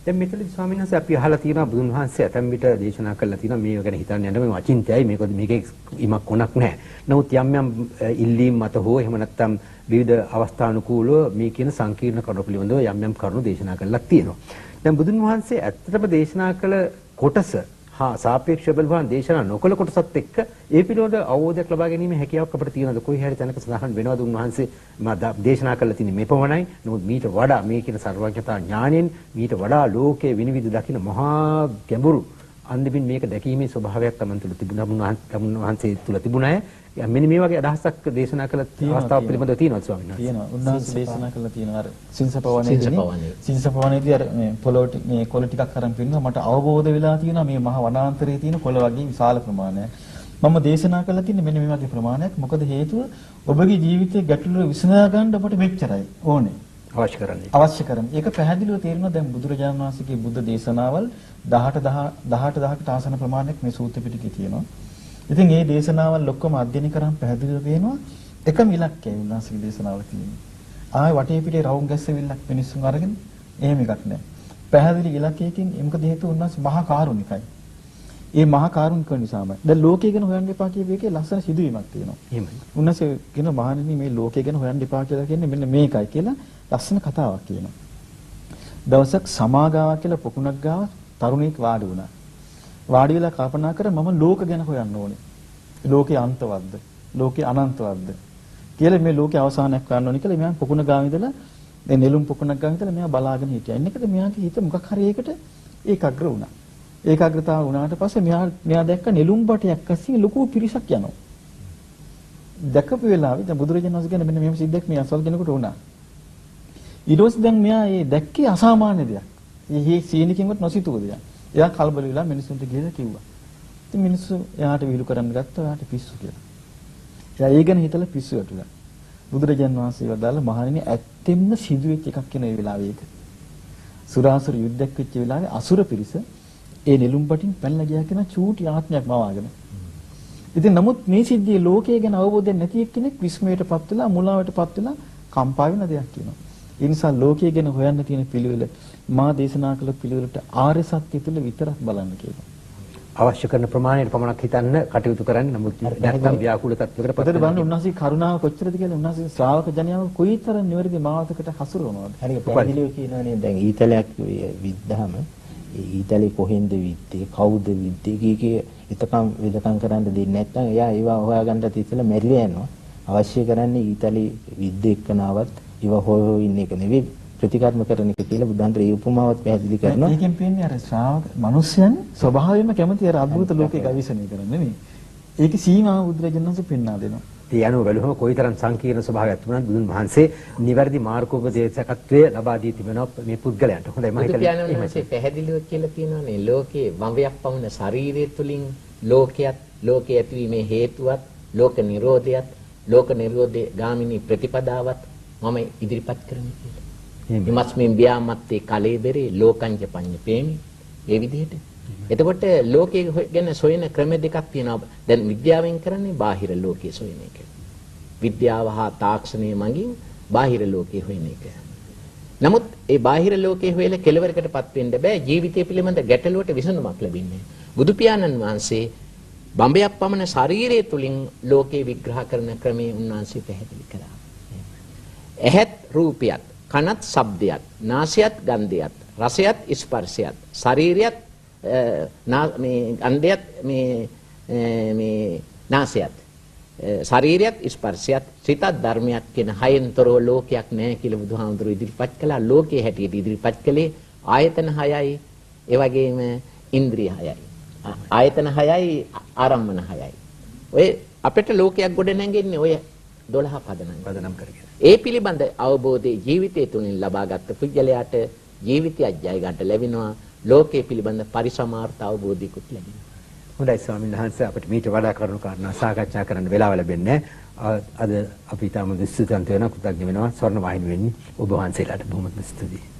දැන් මෙතනදී ස්වාමීන් වහන්සේ අපි අහලා තියෙනවා බුදුන් වහන්සේ ඇතැම් විට දේශනා කළා තියෙනවා මේ ගැන හිතන්න යන්න මේ අචින්තයයි මේකේ ඉමක් කොනක් නැහැ. නමුත් යම් යම් ඉල්ලීම් මත හෝ එහෙම නැත්නම් විවිධ අවස්ථානුකූලව මේ කියන සංකීර්ණ කරුණු පිළිබඳව යම් යම් කරුණු දේශනා කළා තියෙනවා. දැන් බුදුන් වහන්සේ ඇත්තටම දේශනා කළ කොටස සාපේක්ෂව බලපුවාම දේශනා නොකළ කොටසත් එක්ක ඒ පිළිබඳ අවබෝධයක් ලබා ගැනීම හැකියාවක් අපිට තියෙනවද? කොයි හැරි තැනක සඳහන් වෙනවද උන්වහන්සේ දේශනා කළා තියෙන්නේ මේ පමණයි. නමුත් මීට වඩා මේ කියන සර්වඥතා ඥාණයෙන් මීට වඩා ලෝකයේ විනිවිද දකින්න මහා ගැඹුරු අන්දිමින් මේක දැකීමේ ස්වභාවයක් Taman තුල තිබුණා. උන්වහන්සේ තුල තිබුණාය. මෙන්න මේ වගේ අදහසක් දේශනා කළ අවස්ථාවක් පිළිබඳව තියෙනවා ස්වාමීන් වහන්සේ. තියෙනවා. උන්වහන්සේ දේශනා කළා තියෙනවා අර සිංසපවණේදී අර මේ පොළොට මේ කොළ ටිකක් අරන් පින්නවා මට අවබෝධ වෙලා තියෙනවා මේ මහ වනාන්තරයේ තියෙන කොළ වගේ විශාල ප්‍රමාණයක්. මම දේශනා කළා තියෙන්නේ මෙන්න මේ වගේ ප්‍රමාණයක්. මොකද හේතුව ඔබගේ ජීවිතයේ ගැටලුව විසඳා ගන්න ඔබට මෙච්චරයි ඕනේ. අවශ්‍ය කරන්නේ. ඒක පැහැදිලිව තේරෙනවා දැන් බුදුරජාණන් වහන්සේගේ බුද්ධ දේශනාවල් 18කට ආසන ප්‍රමාණයක් මේ සූත්‍ර පිටකේ තියෙනවා. ඉතින් මේ දේශනාවල් ඔක්කොම අධ්‍යයනය කරාම පැහැදිලිව පේනවා එකම ඉලක්කයයි උන්වහන්සේගේ දේශනාවල තියෙන්නේ. ආයේ වටේ පිටේ රවුම් ගැස්සෙවිල්ලක් මිනිස්සුන් අරගෙන එහෙම එකක් නැහැ. පැහැදිලි ඉලක්කයකින් මොකද හේතුව උන්වහන්සේ මහා කාරුණිකයි. ඒ මහා කාරුණික නිසාම දැන් ලෝකය ගැන හොයන්න එපා කියපු එකේ ලස්සන සිදුවීමක් තියෙනවා. එහෙමයි. උන්වහන්සේ කියන මහණෙනි මේ ලෝකය ගැන හොයන්න එපා කියලා කියන්නේ මෙන්න මේකයි කියලා ලස්සන කතාවක් කියනවා. දවසක් සමාගාවක් කියලා පොකුණක් ගාව තරුණෙක් වාඩි වුණා. වාඩි වෙලා කල්පනා කර මම ලෝක ගැන හොයන්න ඕනේ. ලෝකේ අන්තවත්ද? ලෝකේ අනන්තවත්ද? කියලා මේ ලෝකේ අවසානයක් හොයන්න ඕනේ කියලා මෙයා පොකුණ ගාව ඉඳලා මේ නෙළුම් පොකුණක් ගාව ඉඳලා මෙයා බලාගෙන හිටියා. ඉන්නකද මෙයාගේ හිත මොකක් හරි ඒකට ඒකාග්‍ර වුණා. ඒකාග්‍රතාව වුණාට පස්සේ මෙයා දැක්ක නෙළුම් බටයක් අස්සේ ලොකු පිරිසක් යනවා. දැකපු වෙලාවේ දැන් බුදුරජාණන් වහන්සේ කියන මෙන්න මෙහෙම සිද්ධියක් මේ අසවල් කෙනෙකුට වුණා. ඊට පස්සේ දැන් මෙයා මේ දැක්කේ අසාමාන්‍ය දෙයක්. මේ සීනිකින්වත් නොසිතුව දෙයක්. එයා කලබල වෙලා මිනිස්සුන්ට ගිහලා කිව්වා. ඉතින් මිනිස්සු එයාට විහිළු කරන්න ගත්තා. එයාට පිස්සු කියලා. එයා ඒ ගැන හිතලා පිස්සු වැටුණා. බුදුරජාන් වහන්සේ වදාළ මහණෙනි ඇත්තෙන්ම සිදුවෙච්ච එකක් කියන ඒ වෙලාවේ ඒක. සුරාසුර යුද්ධයක් වෙච්ච වෙලාවේ අසුර පිරිස ඒ නෙළුම් පටින් පැනලා ගියා කියන චූටි ආත්මයක් මවාගෙන. ඉතින් නමුත් මේ සිද්ධියේ ලෝකයේ ගැන අවබෝධයක් නැති එක්කෙනෙක් විස්මයටපත් වෙලා මුලාවටපත් වෙලා කම්පා වෙන දෙයක් කියනවා. ඒ නිසා ලෝකයේ ගැන හොයන්න තියෙන පිළිවෙල මා දේශනා කළ පිළිවෙලට ආර්ය සත්‍ය තුළ විතරක් බලන්න කියනවා. අවශ්‍ය කරන ප්‍රමාණයට පමණක් හිතන්න කටයුතු කරන්න. නමුත් නැත්නම් ව්‍යාකූල තත්වයකට පතර බලන්න උන්වහන්සේ කරුණාව කොච්චරද කියලා උන්වහන්සේ ශ්‍රාවක ජනයාව කොයිතරම් නිවැරදි මාවතකට හසුරවනවද? හරියට පැහැදිලිව කියනවානේ දැන් ඊතලයක් විද්දාම ඒ ඊතලේ කොහෙන්ද විද්දේ කවුද විද්දේ කීකේ එතකම් වෙදකම් කරන්න දෙන්නේ නැත්නම් එයා ඒවා හොයාගන්නත් ඉතල මැරිලා යනවා. අවශ්‍ය කරන්නේ ඊතලේ විද්ද එක්කනාවත් ඒවා හොය ඉන්න එක නෙවෙයි ප්‍රතිකර්ම කරන එක කියලා බුදුහන්සේ ඒ උපමාවත් පැහැදිලි කරනවා. ඒකෙන් පේන්නේ අර ශ්‍රාවක මිනිස්යන් ස්වභාවයෙන්ම කැමති අර අద్భుත ලෝකේ ගවිසණය කරන්න නෙමෙයි. ඒකේ සීමාව බුදුරජාණන් වහන්සේ පෙන්වා දෙනවා. ඒ අනුව බැලුවම කොයිතරම් සංකීර්ණ ස්වභාවයක් තිබුණත් බුදුන් වහන්සේ නිවැරදි මාර්ගෝපදේශකත්වයේ ලබා දී තිබෙනවා මේ පුද්ගලයන්ට. හොඳයි මම හිතන්නේ එහෙමයි. පැහැදිලිව කියලා තියෙනවානේ ලෝකේ වම්වයක් පවුන ශරීරය තුලින් ලෝකයේ ඇතිවීමේ හේතුවත් ලෝක නිරෝධයත් ලෝක නිරෝධේ ගාමිනී ප්‍රතිපදාවත් මම ඉදිරිපත් කරන්නේ කියලා. ඉමස්මින් ව්‍යාමත්තේ කලෙබරේ ලෝකංජ පඤ්ඤපේමි. ඒ විදිහට. එතකොට ලෝකයේ ගැන සොයන ක්‍රම දෙකක් තියෙනවා. දැන් විද්‍යාවෙන් කරන්නේ බාහිර ලෝකයේ සොයන එක. විද්‍යාව හා තාක්ෂණය මගින් බාහිර ලෝකයේ හොයන එක. නමුත් ඒ බාහිර ලෝකයේ හොයලා කෙලවරකටපත් වෙන්න බෑ. ජීවිතය පිළිබඳ ගැටලුවට විසඳුමක් ලැබෙන්නේ. බුදු පියාණන් වහන්සේ බඹයක් පමණ ශරීරය තුලින් ලෝකේ විග්‍රහ කරන ක්‍රමයේ උන්වහන්සේ පැහැදිලි කළා. ඇහත් රූපයත් කනත් ශබ්දයත් නාසයත් ගන්ධයත් රසයත් ස්පර්ශයත් ශරීරයත් මේ ගන්ධයත් මේ නාසයත් ශරීරයත් ස්පර්ශයත් සිතත් ධර්මයක් කියන හයෙන්තරෝ ලෝකයක් නැහැ කියලා බුදුහාමුදුරුවෝ ඉදිරිපත් කළා. ලෝකයේ හැටියට ඉදිරිපත් කළේ ආයතන 6යි ඒ වගේම ඉන්ද්‍රිය 6යි. ආයතන 6යි ආරම්මන 6යි. ඔය අපිට ලෝකයක් ගොඩ නැගෙන්නේ ඔය 12 පදනම් කරගෙන. ඒ පිළිබඳ අවබෝධය ජීවිතය තුළින් ලබාගත් පුජ්‍යලයට ජීවිතයක් ජය ගන්න ලැබෙනවා. ලෝකයේ පිළිබඳ පරිසමාර්ථ අවබෝධයකුත් ලැබෙනවා. හොඳයි ස්වාමීන් වහන්සේ අපිට මීට වඩා කරුණු කාරණා සාකච්ඡා කරන්න වෙලාව ලැබෙන්නේ. අද අපි තාම ස්තුතිවන්ත වෙනවා කෘතඥ වෙනවා ස්වර්ණ වාහිනියෙන් ඔබ වහන්සේලාට බොහොම ස්තුතියි.